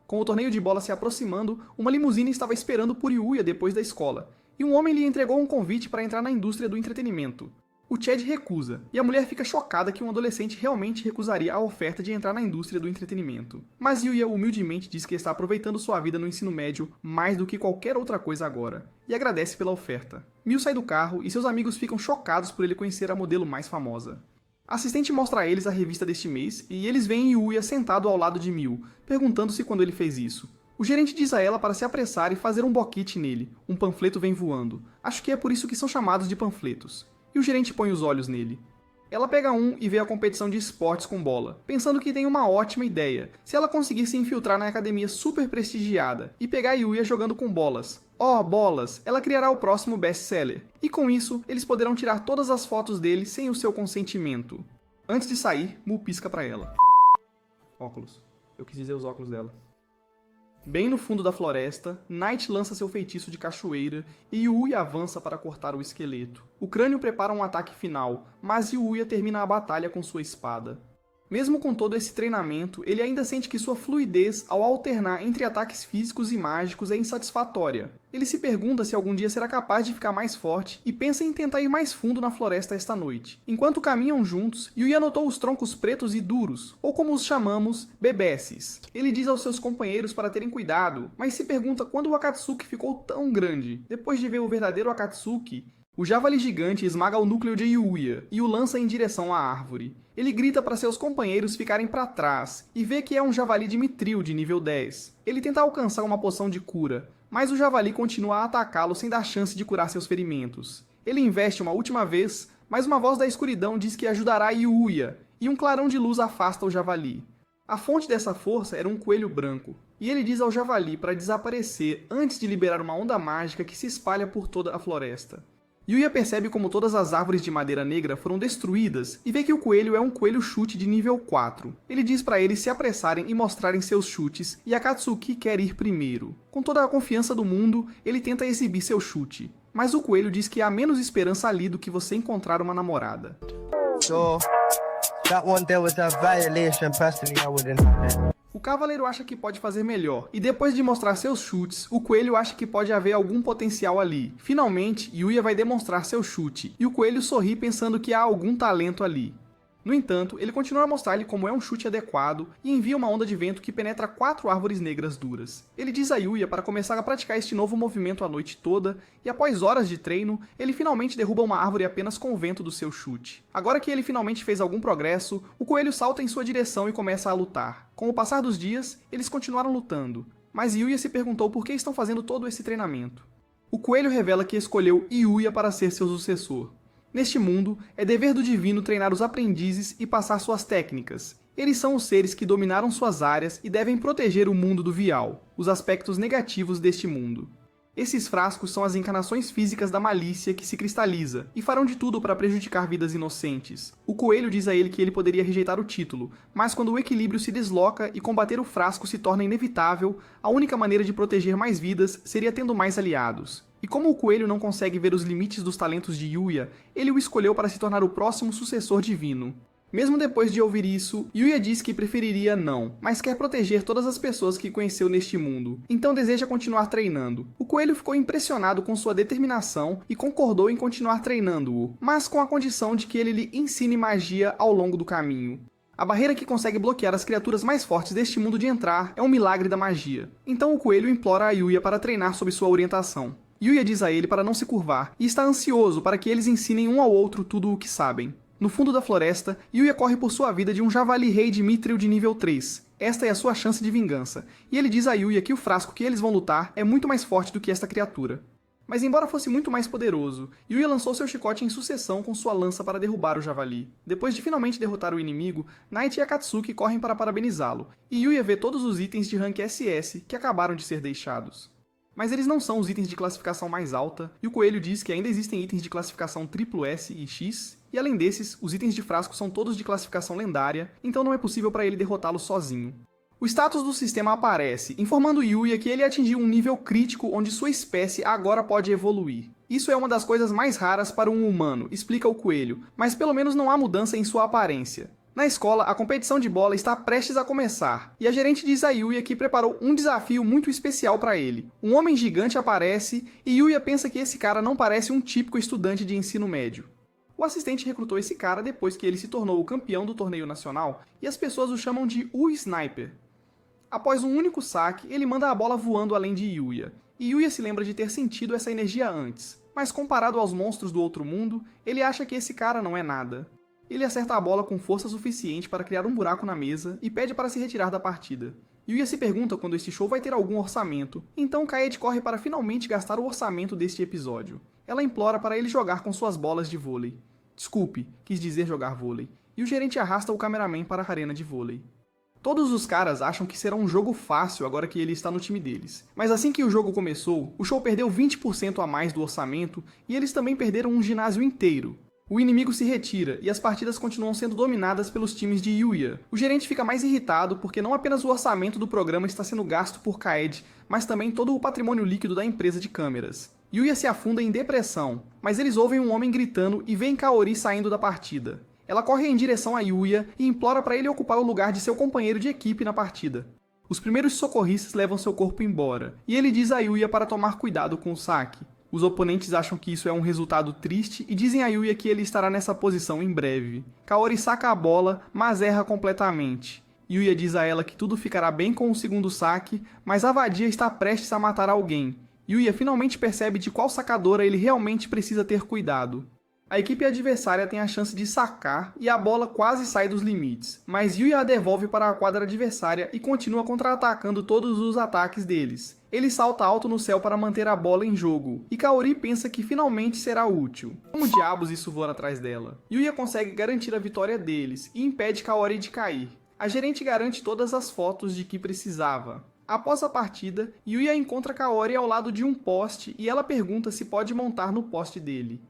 Com o torneio de bola se aproximando, uma limusine estava esperando por Yuya depois da escola, e um homem lhe entregou um convite para entrar na indústria do entretenimento. O Chad recusa, e a mulher fica chocada que um adolescente realmente recusaria a oferta de entrar na indústria do entretenimento. Mas Yuya humildemente diz que está aproveitando sua vida no ensino médio mais do que qualquer outra coisa agora, e agradece pela oferta. Miu sai do carro e seus amigos ficam chocados por ele conhecer a modelo mais famosa. A assistente mostra a eles a revista deste mês, e eles veem Yuya sentado ao lado de Miu, perguntando-se quando ele fez isso. O gerente diz a ela para se apressar e fazer um boquete nele. Um panfleto vem voando. Acho que é por isso que são chamados de panfletos. E o gerente põe os olhos nele. Ela pega um e vê a competição de esportes com bola, pensando que tem uma ótima ideia, se ela conseguir se infiltrar na academia super prestigiada e pegar Yuya jogando com bolas. Oh, bolas! Ela criará o próximo best-seller. E com isso, eles poderão tirar todas as fotos dele sem o seu consentimento. Antes de sair, Mu pisca pra ela. Óculos. Eu quis dizer os óculos dela. Bem no fundo da floresta, Knight lança seu feitiço de cachoeira e Yuya avança para cortar o esqueleto. O crânio prepara um ataque final, mas Yuya termina a batalha com sua espada. Mesmo com todo esse treinamento, ele ainda sente que sua fluidez ao alternar entre ataques físicos e mágicos é insatisfatória. Ele se pergunta se algum dia será capaz de ficar mais forte e pensa em tentar ir mais fundo na floresta esta noite. Enquanto caminham juntos, Yuya notou os troncos pretos e duros, ou como os chamamos, bebeces. Ele diz aos seus companheiros para terem cuidado, mas se pergunta quando o Akatsuki ficou tão grande. Depois de ver o verdadeiro Akatsuki, o javali gigante esmaga o núcleo de Yuya e o lança em direção à árvore. Ele grita para seus companheiros ficarem para trás e vê que é um javali de Mithril de nível 10. Ele tenta alcançar uma poção de cura, mas o javali continua a atacá-lo sem dar chance de curar seus ferimentos. Ele investe uma última vez, mas uma voz da escuridão diz que ajudará Yuya, e um clarão de luz afasta o javali. A fonte dessa força era um coelho branco, e ele diz ao javali para desaparecer antes de liberar uma onda mágica que se espalha por toda a floresta. Yuya percebe como todas as árvores de madeira negra foram destruídas e vê que o coelho é um coelho chute de nível 4. Ele diz para eles se apressarem e mostrarem seus chutes, e Akatsuki quer ir primeiro. Com toda a confiança do mundo, ele tenta exibir seu chute. mas o coelho diz que há menos esperança ali do que você encontrar uma namorada. So, that one there was a violation. Personally, I wouldn't. O cavaleiro acha que pode fazer melhor, e depois de mostrar seus chutes, o coelho acha que pode haver algum potencial ali. Finalmente, Yuya vai demonstrar seu chute, e o coelho sorri pensando que há algum talento ali. No entanto, ele continua a mostrar-lhe como é um chute adequado e envia uma onda de vento que penetra 4 árvores negras duras. Ele diz a Yuya para começar a praticar este novo movimento a noite toda, e após horas de treino, ele finalmente derruba uma árvore apenas com o vento do seu chute. Agora que ele finalmente fez algum progresso, o coelho salta em sua direção e começa a lutar. Com o passar dos dias, eles continuaram lutando, mas Yuya se perguntou por que estão fazendo todo esse treinamento. O coelho revela que escolheu Yuya para ser seu sucessor. Neste mundo, é dever do divino treinar os aprendizes e passar suas técnicas. Eles são os seres que dominaram suas áreas e devem proteger o mundo do Vial, os aspectos negativos deste mundo. Esses frascos são as encarnações físicas da malícia que se cristaliza, e farão de tudo para prejudicar vidas inocentes. O coelho diz a ele que ele poderia rejeitar o título, mas quando o equilíbrio se desloca e combater o frasco se torna inevitável, a única maneira de proteger mais vidas seria tendo mais aliados. E como o coelho não consegue ver os limites dos talentos de Yuya, ele o escolheu para se tornar o próximo sucessor divino. Mesmo depois de ouvir isso, Yuya diz que preferiria não, mas quer proteger todas as pessoas que conheceu neste mundo, então deseja continuar treinando. O coelho ficou impressionado com sua determinação e concordou em continuar treinando-o, mas com a condição de que ele lhe ensine magia ao longo do caminho. A barreira que consegue bloquear as criaturas mais fortes deste mundo de entrar é um milagre da magia. Então o coelho implora a Yuya para treinar sob sua orientação. Yuya diz a ele para não se curvar, e está ansioso para que eles ensinem um ao outro tudo o que sabem. No fundo da floresta, Yuya corre por sua vida de um javali rei de Mithril de nível 3. Esta é a sua chance de vingança, e ele diz a Yuya que o frasco que eles vão lutar é muito mais forte do que esta criatura. Mas embora fosse muito mais poderoso, Yuya lançou seu chicote em sucessão com sua lança para derrubar o javali. Depois de finalmente derrotar o inimigo, Knight e Akatsuki correm para parabenizá-lo, e Yuya vê todos os itens de rank SS que acabaram de ser deixados. Mas eles não são os itens de classificação mais alta, e o coelho diz que ainda existem itens de classificação SSS e X, e além desses, os itens de frasco são todos de classificação lendária, então não é possível para ele derrotá-los sozinho. O status do sistema aparece, informando Yuya que ele atingiu um nível crítico onde sua espécie agora pode evoluir. Isso é uma das coisas mais raras para um humano, explica o coelho, mas pelo menos não há mudança em sua aparência. Na escola, a competição de bola está prestes a começar, e a gerente diz a Yuya que preparou um desafio muito especial para ele. Um homem gigante aparece, e Yuya pensa que esse cara não parece um típico estudante de ensino médio. O assistente recrutou esse cara depois que ele se tornou o campeão do torneio nacional, e as pessoas o chamam de O Sniper. Após um único saque, ele manda a bola voando além de Yuya, e Yuya se lembra de ter sentido essa energia antes, mas comparado aos monstros do outro mundo, ele acha que esse cara não é nada. Ele acerta a bola com força suficiente para criar um buraco na mesa e pede para se retirar da partida. Yuya se pergunta quando este show vai ter algum orçamento, então Kaede corre para finalmente gastar o orçamento deste episódio. Ela implora para ele jogar com suas bolas de vôlei. Desculpe, quis dizer jogar vôlei. E o gerente arrasta o cameraman para a arena de vôlei. Todos os caras acham que será um jogo fácil agora que ele está no time deles. Mas assim que o jogo começou, o show perdeu 20% a mais do orçamento e eles também perderam um ginásio inteiro. O inimigo se retira e as partidas continuam sendo dominadas pelos times de Yuya. O gerente fica mais irritado porque não apenas o orçamento do programa está sendo gasto por Kaede, mas também todo o patrimônio líquido da empresa de câmeras. Yuya se afunda em depressão, mas eles ouvem um homem gritando e veem Kaori saindo da partida. Ela corre em direção a Yuya e implora para ele ocupar o lugar de seu companheiro de equipe na partida. Os primeiros socorristas levam seu corpo embora, e ele diz a Yuya para tomar cuidado com o saque. Os oponentes acham que isso é um resultado triste e dizem a Yuya que ele estará nessa posição em breve. Kaori saca a bola, mas erra completamente. Yuya diz a ela que tudo ficará bem com o segundo saque, mas a vadia está prestes a matar alguém. Yuya finalmente percebe de qual sacadora ele realmente precisa ter cuidado. A equipe adversária tem a chance de sacar e a bola quase sai dos limites, mas Yuya a devolve para a quadra adversária e continua contra-atacando todos os ataques deles. Ele salta alto no céu para manter a bola em jogo, e Kaori pensa que finalmente será útil. Como diabos isso voa atrás dela? Yuya consegue garantir a vitória deles e impede Kaori de cair. A gerente garante todas as fotos de que precisava. Após a partida, Yuya encontra Kaori ao lado de um poste e ela pergunta se pode montar no poste dele.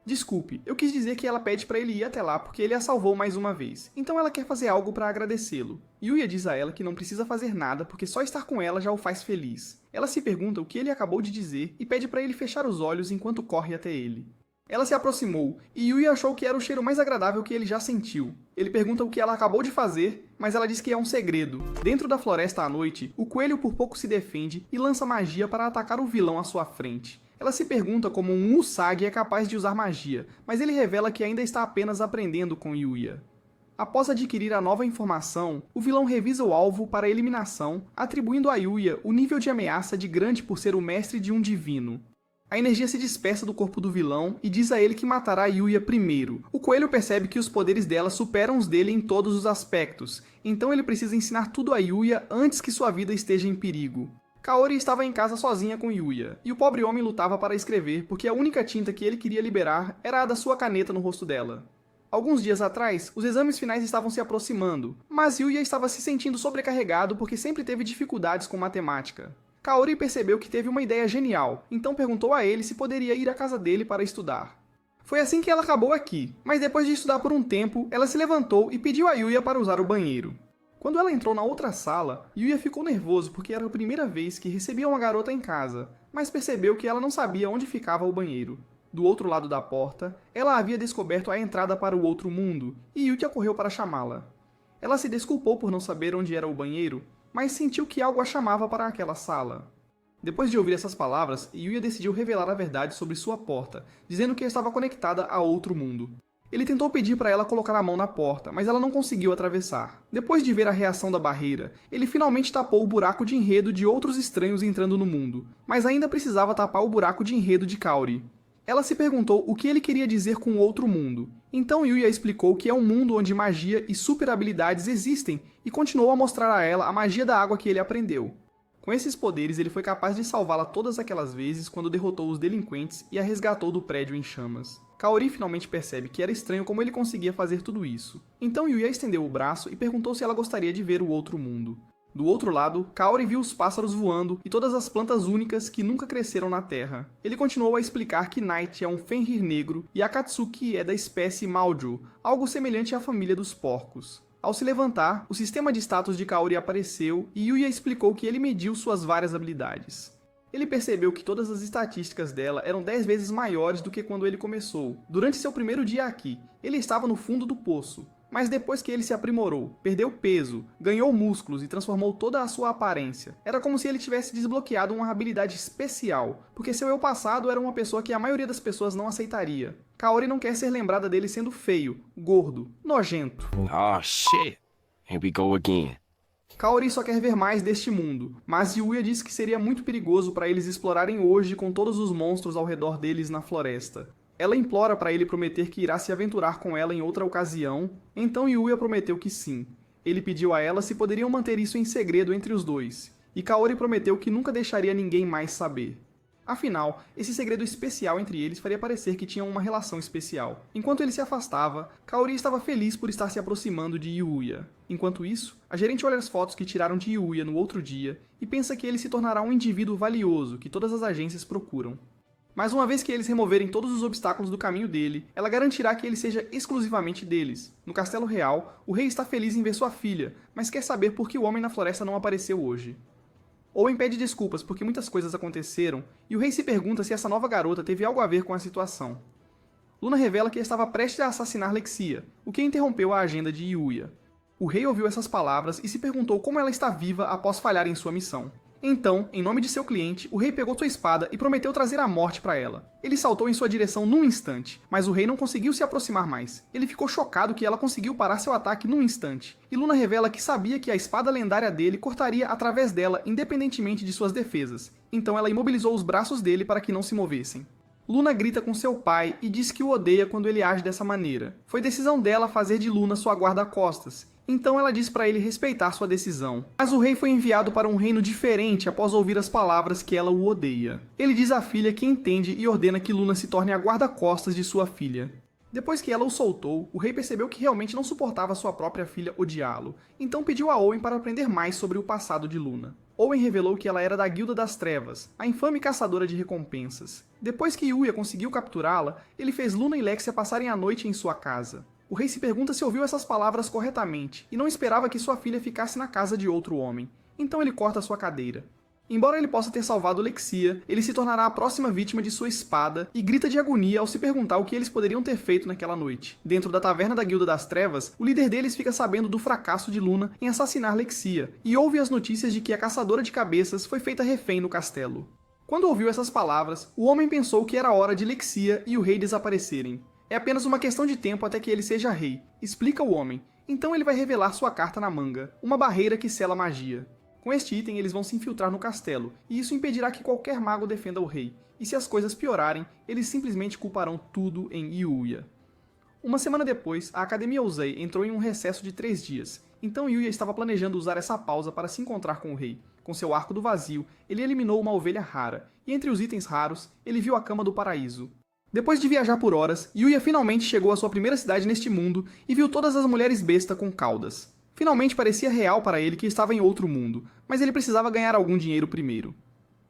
Desculpe, eu quis dizer que ela pede para ele ir até lá porque ele a salvou mais uma vez, então ela quer fazer algo para agradecê-lo. Yuya diz a ela que não precisa fazer nada porque só estar com ela já o faz feliz. Ela se pergunta o que ele acabou de dizer e pede para ele fechar os olhos enquanto corre até ele. Ela se aproximou e Yuya achou que era o cheiro mais agradável que ele já sentiu. Ele pergunta o que ela acabou de fazer, mas ela diz que é um segredo. Dentro da floresta à noite, o coelho por pouco se defende e lança magia para atacar o vilão à sua frente. Ela se pergunta como um Usagi é capaz de usar magia, mas ele revela que ainda está apenas aprendendo com Yuya. Após adquirir a nova informação, o vilão revisa o alvo para a eliminação, atribuindo a Yuya o nível de ameaça de grande por ser o mestre de um divino. A energia se dispersa do corpo do vilão e diz a ele que matará Yuya primeiro. O coelho percebe que os poderes dela superam os dele em todos os aspectos, então ele precisa ensinar tudo a Yuya antes que sua vida esteja em perigo. Kaori estava em casa sozinha com Yuya, e o pobre homem lutava para escrever porque a única tinta que ele queria liberar era a da sua caneta no rosto dela. Alguns dias atrás, os exames finais estavam se aproximando, mas Yuya estava se sentindo sobrecarregado porque sempre teve dificuldades com matemática. Kaori percebeu que teve uma ideia genial, então perguntou a ele se poderia ir à casa dele para estudar. Foi assim que ela acabou aqui, mas depois de estudar por um tempo, ela se levantou e pediu a Yuya para usar o banheiro. Quando ela entrou na outra sala, Yuya ficou nervoso porque era a primeira vez que recebia uma garota em casa, mas percebeu que ela não sabia onde ficava o banheiro. Do outro lado da porta, ela havia descoberto a entrada para o outro mundo, e Yuya correu para chamá-la. Ela se desculpou por não saber onde era o banheiro, mas sentiu que algo a chamava para aquela sala. Depois de ouvir essas palavras, Yuya decidiu revelar a verdade sobre sua porta, dizendo que estava conectada a outro mundo. Ele tentou pedir para ela colocar a mão na porta, mas ela não conseguiu atravessar. Depois de ver a reação da barreira, ele finalmente tapou o buraco de enredo de outros estranhos entrando no mundo, mas ainda precisava tapar o buraco de enredo de Kaori. Ela se perguntou o que ele queria dizer com outro mundo. Então Yuya explicou que é um mundo onde magia e super habilidades existem e continuou a mostrar a ela a magia da água que ele aprendeu. Com esses poderes, ele foi capaz de salvá-la todas aquelas vezes quando derrotou os delinquentes e a resgatou do prédio em chamas. Kaori finalmente percebe que era estranho como ele conseguia fazer tudo isso. Então Yuya estendeu o braço e perguntou se ela gostaria de ver o outro mundo. Do outro lado, Kaori viu os pássaros voando e todas as plantas únicas que nunca cresceram na Terra. Ele continuou a explicar que Night é um Fenrir negro e Akatsuki é da espécie Maujo, algo semelhante à família dos porcos. Ao se levantar, o sistema de status de Kaori apareceu e Yuya explicou que ele mediu suas várias habilidades. Ele percebeu que todas as estatísticas dela eram 10 vezes maiores do que quando ele começou. Durante seu primeiro dia aqui, ele estava no fundo do poço. Mas depois que ele se aprimorou, perdeu peso, ganhou músculos e transformou toda a sua aparência, era como se ele tivesse desbloqueado uma habilidade especial, porque seu eu passado era uma pessoa que a maioria das pessoas não aceitaria. Kaori não quer ser lembrada dele sendo feio, gordo, nojento. Oh shit. Here we go again. Kaori só quer ver mais deste mundo, mas Yuya disse que seria muito perigoso para eles explorarem hoje com todos os monstros ao redor deles na floresta. Ela implora para ele prometer que irá se aventurar com ela em outra ocasião, então Yuya prometeu que sim. Ele pediu a ela se poderiam manter isso em segredo entre os dois, e Kaori prometeu que nunca deixaria ninguém mais saber. Afinal, esse segredo especial entre eles faria parecer que tinham uma relação especial. Enquanto ele se afastava, Kaori estava feliz por estar se aproximando de Yuya. Enquanto isso, a gerente olha as fotos que tiraram de Yuya no outro dia e pensa que ele se tornará um indivíduo valioso que todas as agências procuram. Mas uma vez que eles removerem todos os obstáculos do caminho dele, ela garantirá que ele seja exclusivamente deles. No Castelo Real, o rei está feliz em ver sua filha, mas quer saber por que o homem na floresta não apareceu hoje. Owen pede desculpas porque muitas coisas aconteceram, e o rei se pergunta se essa nova garota teve algo a ver com a situação. Luna revela que estava prestes a assassinar Lexia, o que interrompeu a agenda de Yuya. O rei ouviu essas palavras e se perguntou como ela está viva após falhar em sua missão. Então, em nome de seu cliente, o rei pegou sua espada e prometeu trazer a morte para ela. Ele saltou em sua direção num instante, mas o rei não conseguiu se aproximar mais. Ele ficou chocado que ela conseguiu parar seu ataque num instante. E Luna revela que sabia que a espada lendária dele cortaria através dela independentemente de suas defesas. Então ela imobilizou os braços dele para que não se movessem. Luna grita com seu pai e diz que o odeia quando ele age dessa maneira. Foi decisão dela fazer de Luna sua guarda-costas. Então ela diz para ele respeitar sua decisão. Mas o rei foi enviado para um reino diferente após ouvir as palavras que ela o odeia. Ele diz à filha que entende e ordena que Luna se torne a guarda-costas de sua filha. Depois que ela o soltou, o rei percebeu que realmente não suportava sua própria filha odiá-lo, então pediu a Owen para aprender mais sobre o passado de Luna. Owen revelou que ela era da Guilda das Trevas, a infame caçadora de recompensas. Depois que Yuya conseguiu capturá-la, ele fez Luna e Lexia passarem a noite em sua casa. O rei se pergunta se ouviu essas palavras corretamente, e não esperava que sua filha ficasse na casa de outro homem. Então ele corta sua cadeira. Embora ele possa ter salvado Lexia, ele se tornará a próxima vítima de sua espada e grita de agonia ao se perguntar o que eles poderiam ter feito naquela noite. Dentro da taverna da Guilda das Trevas, o líder deles fica sabendo do fracasso de Luna em assassinar Lexia e ouve as notícias de que a caçadora de cabeças foi feita refém no castelo. Quando ouviu essas palavras, o homem pensou que era hora de Lexia e o rei desaparecerem. É apenas uma questão de tempo até que ele seja rei, explica o homem. Então ele vai revelar sua carta na manga, uma barreira que sela a magia. Com este item, eles vão se infiltrar no castelo, e isso impedirá que qualquer mago defenda o rei, e se as coisas piorarem, eles simplesmente culparão tudo em Yuya. Uma semana depois, a Academia Uzei entrou em um recesso de 3 dias, então Yuya estava planejando usar essa pausa para se encontrar com o rei. Com seu arco do vazio, ele eliminou uma ovelha rara, e entre os itens raros, ele viu a Cama do Paraíso. Depois de viajar por horas, Yuya finalmente chegou à sua primeira cidade neste mundo e viu todas as mulheres besta com caudas. Finalmente parecia real para ele que estava em outro mundo, mas ele precisava ganhar algum dinheiro primeiro.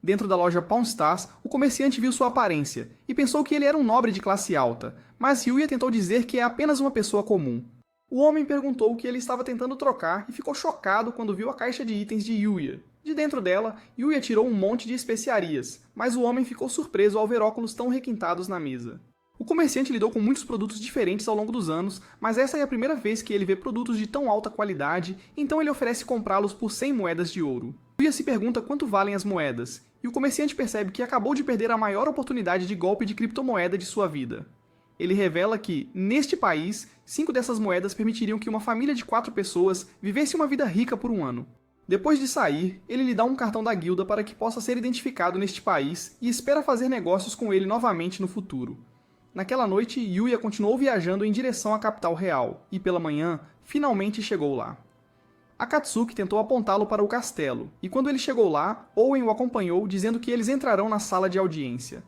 Dentro da loja Pawn Stars, o comerciante viu sua aparência e pensou que ele era um nobre de classe alta, mas Yuya tentou dizer que é apenas uma pessoa comum. O homem perguntou o que ele estava tentando trocar e ficou chocado quando viu a caixa de itens de Yuya. De dentro dela, Yuya tirou um monte de especiarias, mas o homem ficou surpreso ao ver óculos tão requintados na mesa. O comerciante lidou com muitos produtos diferentes ao longo dos anos, mas essa é a primeira vez que ele vê produtos de tão alta qualidade, então ele oferece comprá-los por 100 moedas de ouro. Yuya se pergunta quanto valem as moedas, e o comerciante percebe que acabou de perder a maior oportunidade de golpe de criptomoeda de sua vida. Ele revela que, neste país, 5 dessas moedas permitiriam que uma família de 4 pessoas vivesse uma vida rica por um ano. Depois de sair, ele lhe dá um cartão da guilda para que possa ser identificado neste país e espera fazer negócios com ele novamente no futuro. Naquela noite, Yuya continuou viajando em direção à capital real, e pela manhã, finalmente chegou lá. Akatsuki tentou apontá-lo para o castelo, e quando ele chegou lá, Owen o acompanhou dizendo que eles entrarão na sala de audiência.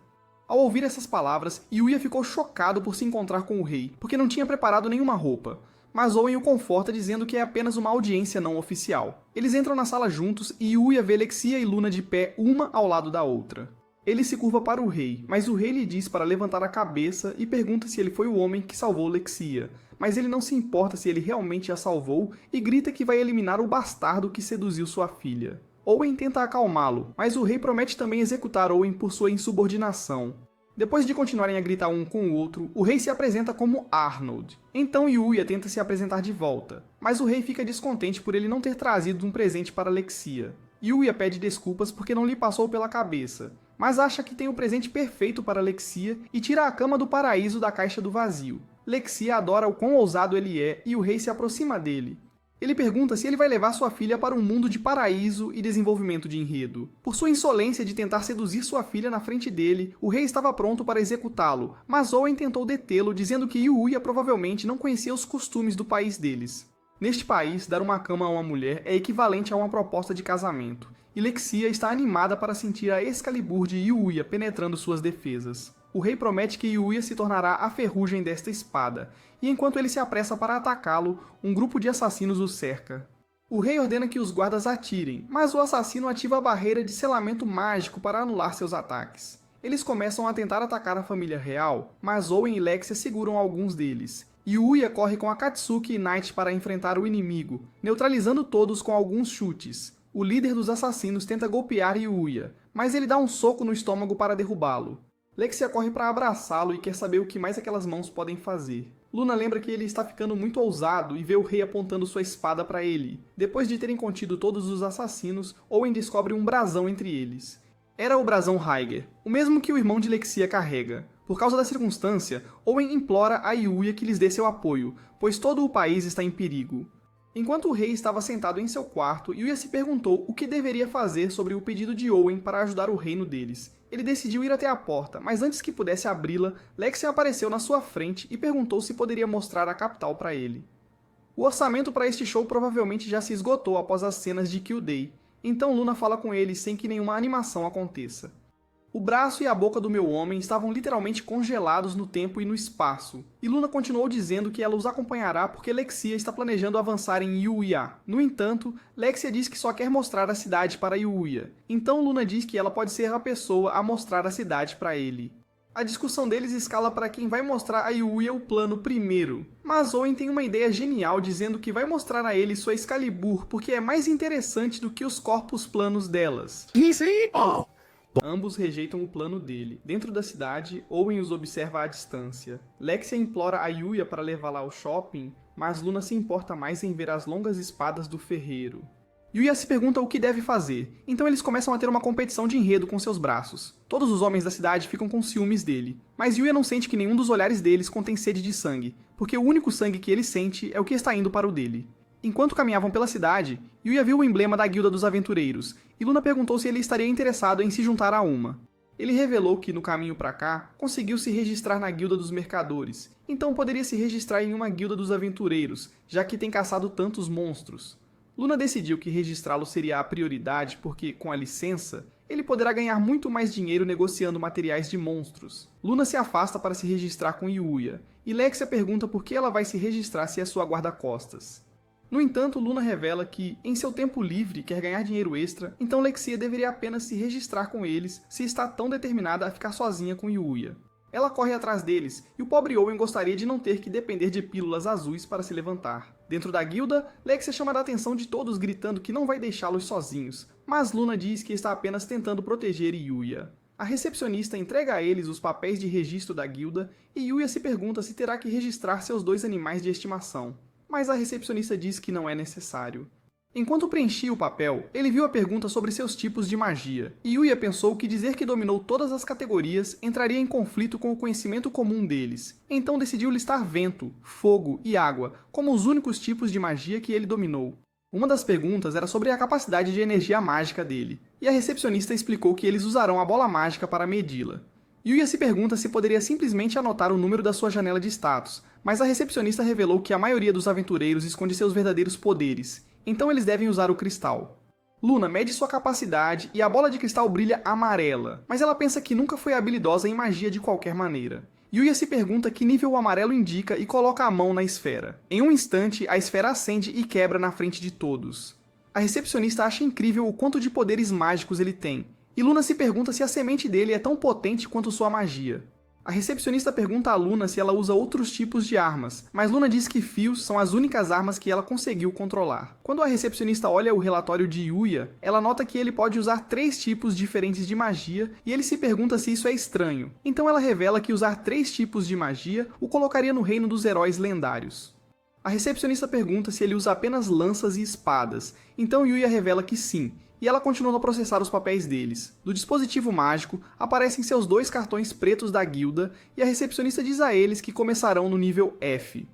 Ao ouvir essas palavras, Yuya ficou chocado por se encontrar com o rei, porque não tinha preparado nenhuma roupa. Mas Owen o conforta dizendo que é apenas uma audiência não oficial. Eles entram na sala juntos e Yuya vê Lexia e Luna de pé uma ao lado da outra. Ele se curva para o rei, mas o rei lhe diz para levantar a cabeça e pergunta se ele foi o homem que salvou Lexia, mas ele não se importa se ele realmente a salvou e grita que vai eliminar o bastardo que seduziu sua filha. Owen tenta acalmá-lo, mas o rei promete também executar Owen por sua insubordinação. Depois de continuarem a gritar um com o outro, o rei se apresenta como Arnold. Então Yuya tenta se apresentar de volta, mas o rei fica descontente por ele não ter trazido um presente para Lexia. Yuya pede desculpas porque não lhe passou pela cabeça, mas acha que tem o presente perfeito para Lexia e tira a Cama do Paraíso da caixa do vazio. Lexia adora o quão ousado ele é e o rei se aproxima dele. Ele pergunta se ele vai levar sua filha para um mundo de paraíso e desenvolvimento de enredo. Por sua insolência de tentar seduzir sua filha na frente dele, o rei estava pronto para executá-lo, mas Owen tentou detê-lo, dizendo que Yuya provavelmente não conhecia os costumes do país deles. Neste país, dar uma cama a uma mulher é equivalente a uma proposta de casamento, e Lexia está animada para sentir a Excalibur de Yuya penetrando suas defesas. O rei promete que Yuya se tornará a ferrugem desta espada, e enquanto ele se apressa para atacá-lo, um grupo de assassinos o cerca. O rei ordena que os guardas atirem, mas o assassino ativa a barreira de selamento mágico para anular seus ataques. Eles começam a tentar atacar a família real, mas Owen e Lexia seguram alguns deles. Yuya corre com Akatsuki e Knight para enfrentar o inimigo, neutralizando todos com alguns chutes. O líder dos assassinos tenta golpear Yuya, mas ele dá um soco no estômago para derrubá-lo. Lexia corre para abraçá-lo e quer saber o que mais aquelas mãos podem fazer. Luna lembra que ele está ficando muito ousado e vê o rei apontando sua espada para ele. Depois de terem contido todos os assassinos, Owen descobre um brasão entre eles. Era o brasão Raiger, o mesmo que o irmão de Lexia carrega. Por causa da circunstância, Owen implora a Yuya que lhes dê seu apoio, pois todo o país está em perigo. Enquanto o rei estava sentado em seu quarto, Yuya se perguntou o que deveria fazer sobre o pedido de Owen para ajudar o reino deles. Ele decidiu ir até a porta, mas antes que pudesse abri-la, Lexia apareceu na sua frente e perguntou se poderia mostrar a capital para ele. O orçamento para este show provavelmente já se esgotou após as cenas de Kill Day, então Luna fala com ele sem que nenhuma animação aconteça. O braço e a boca do meu homem estavam literalmente congelados no tempo e no espaço, e Luna continuou dizendo que ela os acompanhará porque Lexia está planejando avançar em Yuya. No entanto, Lexia diz que só quer mostrar a cidade para Yuya, então Luna diz que ela pode ser a pessoa a mostrar a cidade para ele. A discussão deles escala para quem vai mostrar a Yuya o plano primeiro, mas Owen tem uma ideia genial dizendo que vai mostrar a ele sua Excalibur porque é mais interessante do que os corpos planos delas. Ambos rejeitam o plano dele. Dentro da cidade, Owen os observa à distância. Lexia implora a Yuya para levá-la ao shopping, mas Luna se importa mais em ver as longas espadas do ferreiro. Yuya se pergunta o que deve fazer, então eles começam a ter uma competição de enredo com seus braços. Todos os homens da cidade ficam com ciúmes dele, mas Yuya não sente que nenhum dos olhares deles contém sede de sangue, porque o único sangue que ele sente é o que está indo para o dele. Enquanto caminhavam pela cidade, Yuya viu o emblema da Guilda dos Aventureiros, e Luna perguntou se ele estaria interessado em se juntar a uma. Ele revelou que, no caminho para cá, conseguiu se registrar na Guilda dos Mercadores, então poderia se registrar em uma Guilda dos Aventureiros, já que tem caçado tantos monstros. Luna decidiu que registrá-lo seria a prioridade porque, com a licença, ele poderá ganhar muito mais dinheiro negociando materiais de monstros. Luna se afasta para se registrar com Yuya, e Lexia pergunta por que ela vai se registrar se é sua guarda-costas. No entanto, Luna revela que, em seu tempo livre, quer ganhar dinheiro extra, então Lexia deveria apenas se registrar com eles se está tão determinada a ficar sozinha com Yuya. Ela corre atrás deles, e o pobre Owen gostaria de não ter que depender de pílulas azuis para se levantar. Dentro da guilda, Lexia chama a atenção de todos gritando que não vai deixá-los sozinhos, mas Luna diz que está apenas tentando proteger Yuya. A recepcionista entrega a eles os papéis de registro da guilda, e Yuya se pergunta se terá que registrar seus 2 animais de estimação. Mas a recepcionista diz que não é necessário. Enquanto preenchia o papel, ele viu a pergunta sobre seus tipos de magia, e Yuya pensou que dizer que dominou todas as categorias entraria em conflito com o conhecimento comum deles, então decidiu listar vento, fogo e água como os únicos tipos de magia que ele dominou. Uma das perguntas era sobre a capacidade de energia mágica dele, e a recepcionista explicou que eles usarão a bola mágica para medi-la. Yuya se pergunta se poderia simplesmente anotar o número da sua janela de status, mas a recepcionista revelou que a maioria dos aventureiros esconde seus verdadeiros poderes, então eles devem usar o cristal. Luna mede sua capacidade e a bola de cristal brilha amarela, mas ela pensa que nunca foi habilidosa em magia de qualquer maneira. Yuya se pergunta que nível o amarelo indica e coloca a mão na esfera. Em um instante, a esfera acende e quebra na frente de todos. A recepcionista acha incrível o quanto de poderes mágicos ele tem, e Luna se pergunta se a semente dele é tão potente quanto sua magia. A recepcionista pergunta a Luna se ela usa outros tipos de armas, mas Luna diz que fios são as únicas armas que ela conseguiu controlar. Quando a recepcionista olha o relatório de Yuya, ela nota que ele pode usar 3 tipos diferentes de magia e ele se pergunta se isso é estranho. Então ela revela que usar 3 tipos de magia o colocaria no reino dos heróis lendários. A recepcionista pergunta se ele usa apenas lanças e espadas, então Yuya revela que sim, e ela continua a processar os papéis deles. Do dispositivo mágico, aparecem seus 2 cartões pretos da guilda, e a recepcionista diz a eles que começarão no nível F.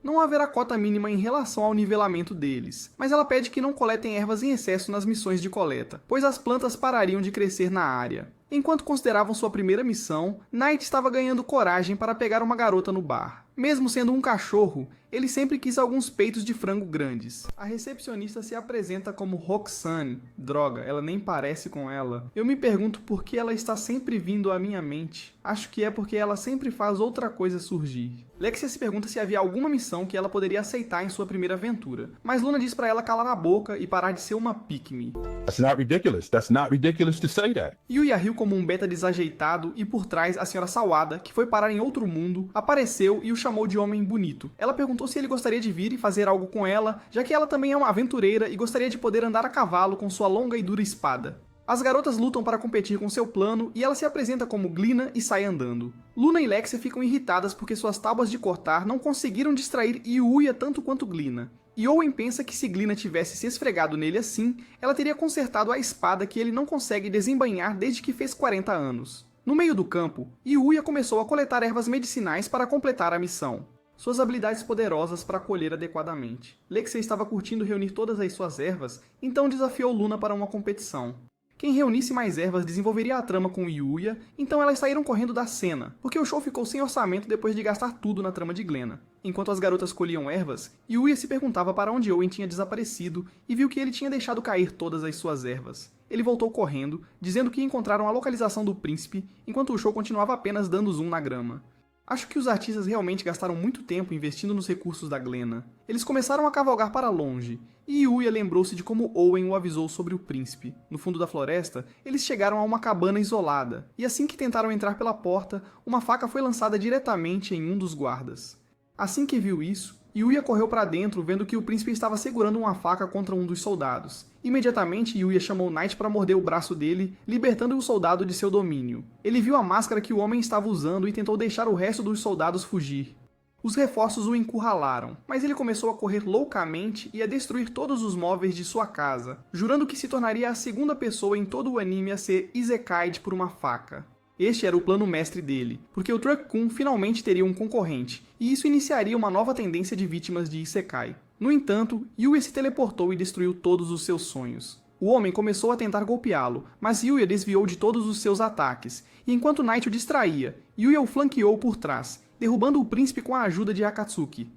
Não haverá cota mínima em relação ao nivelamento deles, mas ela pede que não coletem ervas em excesso nas missões de coleta, pois as plantas parariam de crescer na área. Enquanto consideravam sua primeira missão, Knight estava ganhando coragem para pegar uma garota no bar. Mesmo sendo um cachorro, ele sempre quis alguns peitos de frango grandes. A recepcionista se apresenta como Roxane. Droga, ela nem parece com ela. Eu me pergunto por que ela está sempre vindo à minha mente. Acho que é porque ela sempre faz outra coisa surgir. Lexia se pergunta se havia alguma missão que ela poderia aceitar em sua primeira aventura, mas Luna diz para ela calar a boca e parar de ser uma pick-me. That's not ridiculous. That's not ridiculous to say that. Yuya riu como um beta desajeitado e por trás a senhora Sawada, que foi parar em outro mundo, apareceu e o chamou de homem bonito. Ela perguntou se ele gostaria de vir e fazer algo com ela, já que ela também é uma aventureira e gostaria de poder andar a cavalo com sua longa e dura espada. As garotas lutam para competir com seu plano e ela se apresenta como Glina e sai andando. Luna e Lexia ficam irritadas porque suas tábuas de cortar não conseguiram distrair Yuya tanto quanto Glina. E Owen pensa que se Glina tivesse se esfregado nele assim, ela teria consertado a espada que ele não consegue desembainhar desde que fez 40 anos. No meio do campo, Yuya começou a coletar ervas medicinais para completar a missão. Suas habilidades poderosas para colher adequadamente. Lexia estava curtindo reunir todas as suas ervas, então desafiou Luna para uma competição. Quem reunisse mais ervas desenvolveria a trama com Yuya, então elas saíram correndo da cena, porque o show ficou sem orçamento depois de gastar tudo na trama de Glenna. Enquanto as garotas colhiam ervas, Yuya se perguntava para onde Owen tinha desaparecido e viu que ele tinha deixado cair todas as suas ervas. Ele voltou correndo, dizendo que encontraram a localização do príncipe, enquanto o show continuava apenas dando zoom na grama. Acho que os artistas realmente gastaram muito tempo investindo nos recursos da Glenna. Eles começaram a cavalgar para longe, e Yuya lembrou-se de como Owen o avisou sobre o príncipe. No fundo da floresta, eles chegaram a uma cabana isolada, e assim que tentaram entrar pela porta, uma faca foi lançada diretamente em um dos guardas. Assim que viu isso, Yuya correu para dentro vendo que o príncipe estava segurando uma faca contra um dos soldados. Imediatamente, Yuya chamou Knight para morder o braço dele, libertando o soldado de seu domínio. Ele viu a máscara que o homem estava usando e tentou deixar o resto dos soldados fugir. Os reforços o encurralaram, mas ele começou a correr loucamente e a destruir todos os móveis de sua casa, jurando que se tornaria a segunda pessoa em todo o anime a ser isekai'd por uma faca. Este era o plano mestre dele, porque o Truck-kun finalmente teria um concorrente, e isso iniciaria uma nova tendência de vítimas de Isekai. No entanto, Yuya se teleportou e destruiu todos os seus sonhos. O homem começou a tentar golpeá-lo, mas Yuya desviou de todos os seus ataques, e enquanto Knight o distraía, Yuya o flanqueou por trás, derrubando o príncipe com a ajuda de Akatsuki.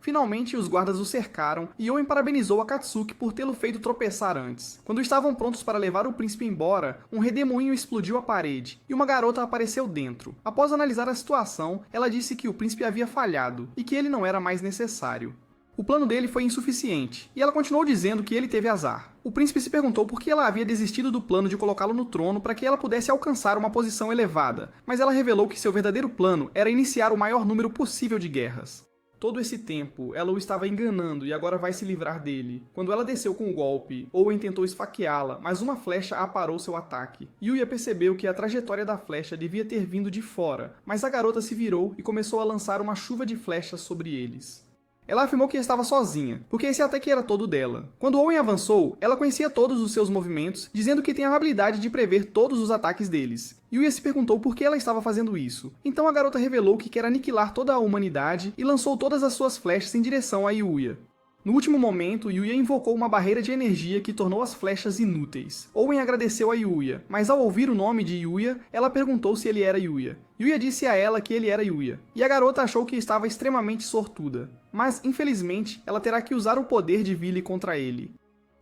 Finalmente, os guardas o cercaram e Owen parabenizou Akatsuki por tê-lo feito tropeçar antes. Quando estavam prontos para levar o príncipe embora, um redemoinho explodiu a parede e uma garota apareceu dentro. Após analisar a situação, ela disse que o príncipe havia falhado e que ele não era mais necessário. O plano dele foi insuficiente, e ela continuou dizendo que ele teve azar. O príncipe se perguntou por que ela havia desistido do plano de colocá-lo no trono para que ela pudesse alcançar uma posição elevada, mas ela revelou que seu verdadeiro plano era iniciar o maior número possível de guerras. Todo esse tempo, ela o estava enganando e agora vai se livrar dele. Quando ela desceu com o golpe, Owen tentou esfaqueá-la, mas uma flecha aparou seu ataque. Yuya percebeu que a trajetória da flecha devia ter vindo de fora, mas a garota se virou e começou a lançar uma chuva de flechas sobre eles. Ela afirmou que estava sozinha, porque esse ataque era todo dela. Quando Owen avançou, ela conhecia todos os seus movimentos, dizendo que tem a habilidade de prever todos os ataques deles. Yuya se perguntou por que ela estava fazendo isso. Então a garota revelou que quer aniquilar toda a humanidade e lançou todas as suas flechas em direção a Yuya. No último momento, Yuya invocou uma barreira de energia que tornou as flechas inúteis. Owen agradeceu a Yuya, mas ao ouvir o nome de Yuya, ela perguntou se ele era Yuya. Yuya disse a ela que ele era Yuya, e a garota achou que estava extremamente sortuda. Mas, infelizmente, ela terá que usar o poder de Vili contra ele.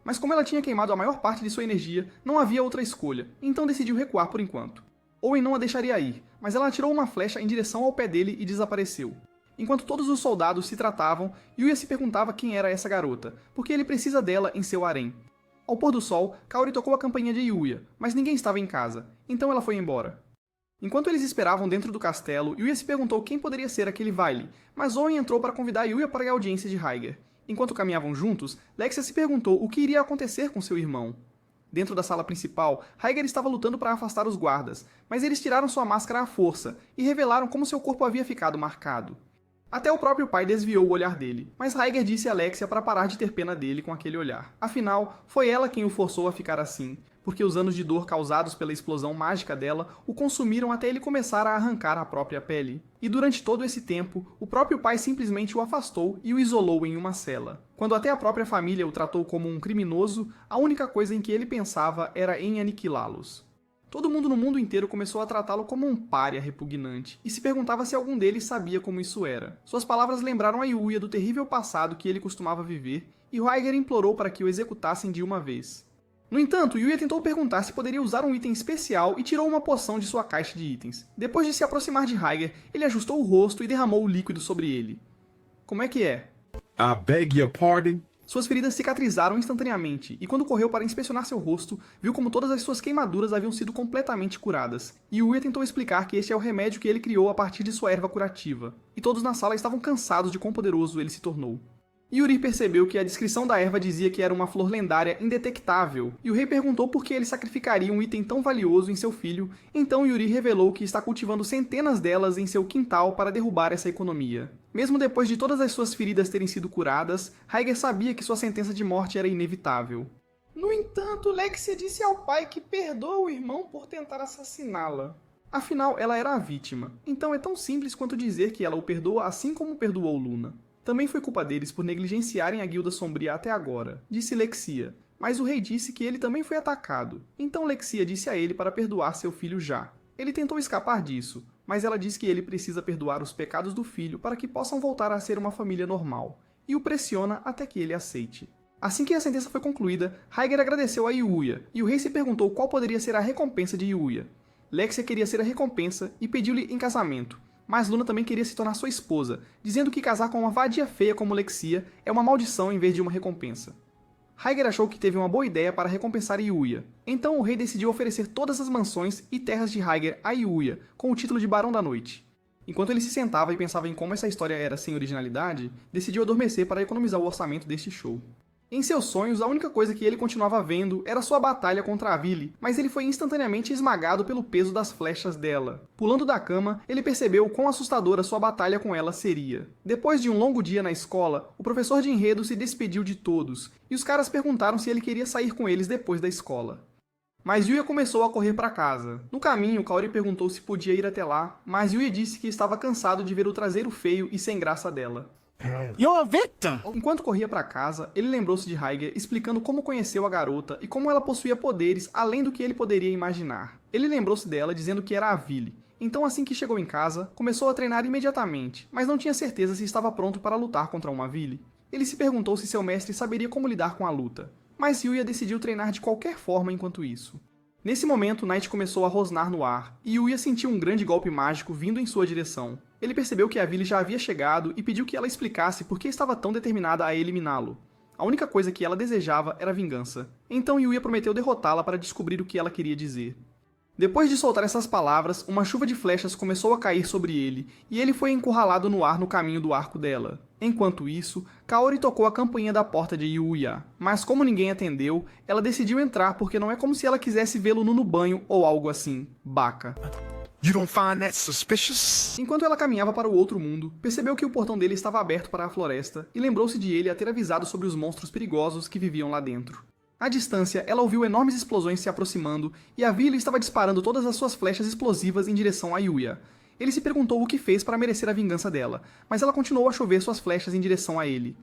Mas como ela tinha queimado a maior parte de sua energia, não havia outra escolha, então decidiu recuar por enquanto. Owen não a deixaria ir, mas ela atirou uma flecha em direção ao pé dele e desapareceu. Enquanto todos os soldados se tratavam, Yuya se perguntava quem era essa garota, porque ele precisa dela em seu harém. Ao pôr do sol, Kaori tocou a campainha de Yuya, mas ninguém estava em casa, então ela foi embora. Enquanto eles esperavam dentro do castelo, Yuya se perguntou quem poderia ser aquele Vile, mas Owen entrou para convidar Yuya para a audiência de Raiger. Enquanto caminhavam juntos, Lexia se perguntou o que iria acontecer com seu irmão. Dentro da sala principal, Raiger estava lutando para afastar os guardas, mas eles tiraram sua máscara à força e revelaram como seu corpo havia ficado marcado. Até o próprio pai desviou o olhar dele, mas Raiger disse a Lexia para parar de ter pena dele com aquele olhar. Afinal, foi ela quem o forçou a ficar assim, porque os anos de dor causados pela explosão mágica dela o consumiram até ele começar a arrancar a própria pele. E durante todo esse tempo, o próprio pai simplesmente o afastou e o isolou em uma cela. Quando até a própria família o tratou como um criminoso, a única coisa em que ele pensava era em aniquilá-los. Todo mundo no mundo inteiro começou a tratá-lo como um pária repugnante, e se perguntava se algum deles sabia como isso era. Suas palavras lembraram a Yuya do terrível passado que ele costumava viver, e Raiger implorou para que o executassem de uma vez. No entanto, Yuya tentou perguntar se poderia usar um item especial e tirou uma poção de sua caixa de itens. Depois de se aproximar de Raiger, ele ajustou o rosto e derramou o líquido sobre ele. Como é que é? I beg your pardon? Suas feridas cicatrizaram instantaneamente, e quando correu para inspecionar seu rosto, viu como todas as suas queimaduras haviam sido completamente curadas. E Yuya tentou explicar que este é o remédio que ele criou a partir de sua erva curativa, e todos na sala estavam cansados de quão poderoso ele se tornou. Yuri percebeu que a descrição da erva dizia que era uma flor lendária indetectável, e o rei perguntou por que ele sacrificaria um item tão valioso em seu filho, então Yuri revelou que está cultivando centenas delas em seu quintal para derrubar essa economia. Mesmo depois de todas as suas feridas terem sido curadas, Raiger sabia que sua sentença de morte era inevitável. No entanto, Lexia disse ao pai que perdoa o irmão por tentar assassiná-la. Afinal, ela era a vítima, então é tão simples quanto dizer que ela o perdoa assim como perdoou Luna. Também foi culpa deles por negligenciarem a Guilda Sombria até agora, disse Lexia. mas o rei disse que ele também foi atacado. Então Lexia disse a ele para perdoar seu filho já. Ele tentou escapar disso, mas ela diz que ele precisa perdoar os pecados do filho para que possam voltar a ser uma família normal, e o pressiona até que ele aceite. Assim que a sentença foi concluída, Haiger agradeceu a Yuya, e o rei se perguntou qual poderia ser a recompensa de Yuya. Lexia queria ser a recompensa e pediu-lhe em casamento, mas Luna também queria se tornar sua esposa, dizendo que casar com uma vadia feia como Lexia é uma maldição em vez de uma recompensa. Haiger achou que teve uma boa ideia para recompensar Yuya, então o rei decidiu oferecer todas as mansões e terras de Haiger a Yuya, com o título de Barão da Noite. Enquanto ele se sentava e pensava em como essa história era sem originalidade, decidiu adormecer para economizar o orçamento deste show. Em seus sonhos, a única coisa que ele continuava vendo era sua batalha contra a Vili, mas ele foi instantaneamente esmagado pelo peso das flechas dela. Pulando da cama, ele percebeu quão assustadora sua batalha com ela seria. Depois de um longo dia na escola, o professor de enredo se despediu de todos, e os caras perguntaram se ele queria sair com eles depois da escola. Mas Yuya começou a correr para casa. No caminho, Kaori perguntou se podia ir até lá, mas Yuya disse que estava cansado de ver o traseiro feio e sem graça dela. You're a victim! Enquanto corria para casa, ele lembrou-se de Haiger explicando como conheceu a garota e como ela possuía poderes além do que ele poderia imaginar. Ele lembrou-se dela dizendo que era a Vili. Então assim que chegou em casa, começou a treinar imediatamente, mas não tinha certeza se estava pronto para lutar contra uma Vili. Ele se perguntou se seu mestre saberia como lidar com a luta, mas Yuya decidiu treinar de qualquer forma enquanto isso. Nesse momento, Night começou a rosnar no ar, e Yuya sentiu um grande golpe mágico vindo em sua direção. Ele percebeu que a Vili já havia chegado e pediu que ela explicasse por que estava tão determinada a eliminá-lo. A única coisa que ela desejava era vingança. Então Yuya prometeu derrotá-la para descobrir o que ela queria dizer. Depois de soltar essas palavras, uma chuva de flechas começou a cair sobre ele, e ele foi encurralado no ar no caminho do arco dela. Enquanto isso, Kaori tocou a campainha da porta de Yuya, mas como ninguém atendeu, ela decidiu entrar porque não é como se ela quisesse vê-lo no banho ou algo assim. Baca. You don't find that suspicious? Enquanto ela caminhava para o outro mundo, percebeu que o portão dele estava aberto para a floresta e lembrou-se de ele a ter avisado sobre os monstros perigosos que viviam lá dentro. À distância, ela ouviu enormes explosões se aproximando e a Vili estava disparando todas as suas flechas explosivas em direção a Yuya. Ele se perguntou o que fez para merecer a vingança dela, mas ela continuou a chover suas flechas em direção a ele.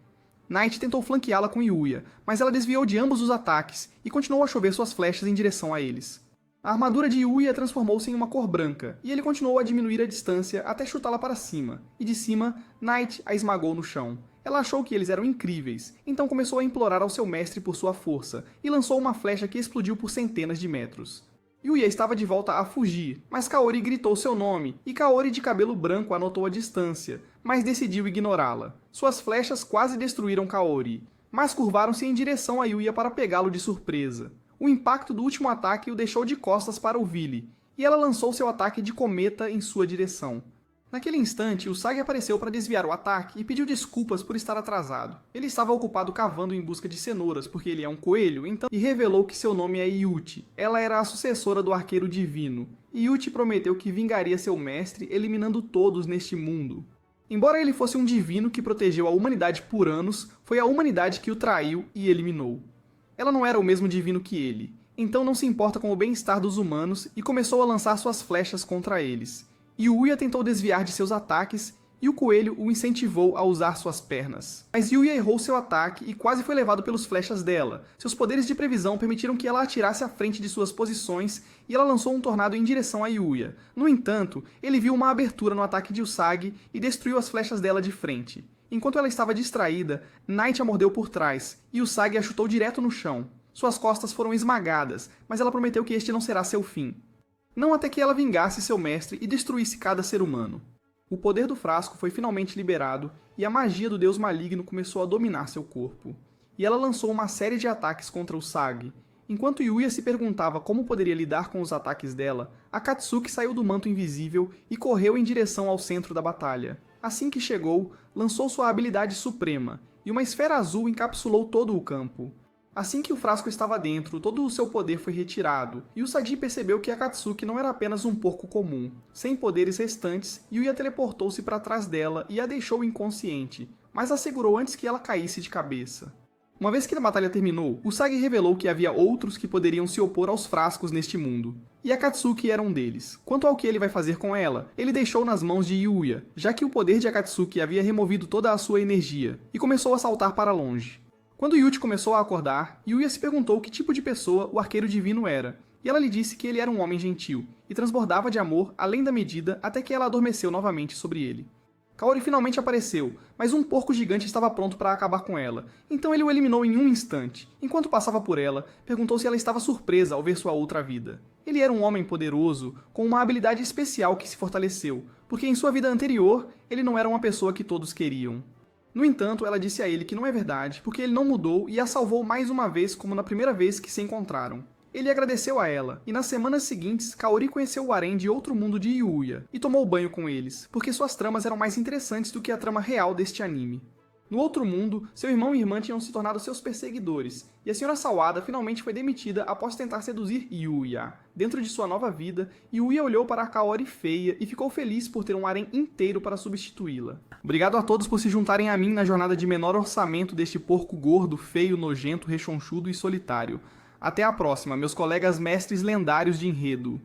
Night tentou flanqueá-la com Yuya, mas ela desviou de ambos os ataques e continuou a chover suas flechas em direção a eles. A armadura de Yuya transformou-se em uma cor branca, e ele continuou a diminuir a distância até chutá-la para cima, e de cima, Night a esmagou no chão. Ela achou que eles eram incríveis, então começou a implorar ao seu mestre por sua força, e lançou uma flecha que explodiu por centenas de metros. Yuya estava de volta a fugir, mas Kaori gritou seu nome, e Kaori de cabelo branco anotou a distância, mas decidiu ignorá-la. Suas flechas quase destruíram Kaori, mas curvaram-se em direção a Yuya para pegá-lo de surpresa. O impacto do último ataque o deixou de costas para o Vili, e ela lançou seu ataque de cometa em sua direção. Naquele instante, o Sagi apareceu para desviar o ataque e pediu desculpas por estar atrasado. Ele estava ocupado cavando em busca de cenouras, porque ele é um coelho, então, e revelou que seu nome é Yuti. Ela era a sucessora do arqueiro divino. E Yuti prometeu que vingaria seu mestre, eliminando todos neste mundo. Embora ele fosse um divino que protegeu a humanidade por anos, foi a humanidade que o traiu e eliminou. Ela não era o mesmo divino que ele, então não se importa com o bem-estar dos humanos e começou a lançar suas flechas contra eles. Yuya tentou desviar de seus ataques e o coelho o incentivou a usar suas pernas. Mas Yuya errou seu ataque e quase foi levado pelas flechas dela. Seus poderes de previsão permitiram que ela atirasse à frente de suas posições e ela lançou um tornado em direção a Yuya. No entanto, ele viu uma abertura no ataque de Usagi e destruiu as flechas dela de frente. Enquanto ela estava distraída, Night a mordeu por trás, e Usagi a chutou direto no chão. Suas costas foram esmagadas, mas ela prometeu que este não será seu fim. Não até que ela vingasse seu mestre e destruísse cada ser humano. O poder do frasco foi finalmente liberado, e a magia do deus maligno começou a dominar seu corpo. E ela lançou uma série de ataques contra Usagi. Enquanto Yuya se perguntava como poderia lidar com os ataques dela, Akatsuki saiu do manto invisível e correu em direção ao centro da batalha. Assim que chegou, lançou sua habilidade suprema, e uma esfera azul encapsulou todo o campo. Assim que o frasco estava dentro, todo o seu poder foi retirado, e Usagi percebeu que Akatsuki não era apenas um porco comum. Sem poderes restantes, Yuya teleportou-se para trás dela e a deixou inconsciente, mas a segurou antes que ela caísse de cabeça. Uma vez que a batalha terminou, Usagi revelou que havia outros que poderiam se opor aos frascos neste mundo, e Akatsuki era um deles. Quanto ao que ele vai fazer com ela, ele deixou nas mãos de Yuya, já que o poder de Akatsuki havia removido toda a sua energia, e começou a saltar para longe. Quando Yuchi começou a acordar, Yuya se perguntou que tipo de pessoa o arqueiro divino era, e ela lhe disse que ele era um homem gentil, e transbordava de amor além da medida até que ela adormeceu novamente sobre ele. Kaori finalmente apareceu, mas um porco gigante estava pronto para acabar com ela, então ele o eliminou em um instante. Enquanto passava por ela, perguntou se ela estava surpresa ao ver sua outra vida. Ele era um homem poderoso, com uma habilidade especial que se fortaleceu, porque em sua vida anterior, ele não era uma pessoa que todos queriam. No entanto, ela disse a ele que não é verdade, porque ele não mudou e a salvou mais uma vez como na primeira vez que se encontraram. Ele agradeceu a ela, e nas semanas seguintes, Kaori conheceu o harém de outro mundo de Yuya, e tomou banho com eles, porque suas tramas eram mais interessantes do que a trama real deste anime. No outro mundo, seu irmão e irmã tinham se tornado seus perseguidores, e a Sra. Sawada finalmente foi demitida após tentar seduzir Yuya. Dentro de sua nova vida, Yuya olhou para a Kaori feia e ficou feliz por ter um harém inteiro para substituí-la. Obrigado a todos por se juntarem a mim na jornada de menor orçamento deste porco gordo, feio, nojento, rechonchudo e solitário. Até a próxima, meus colegas mestres lendários de enredo.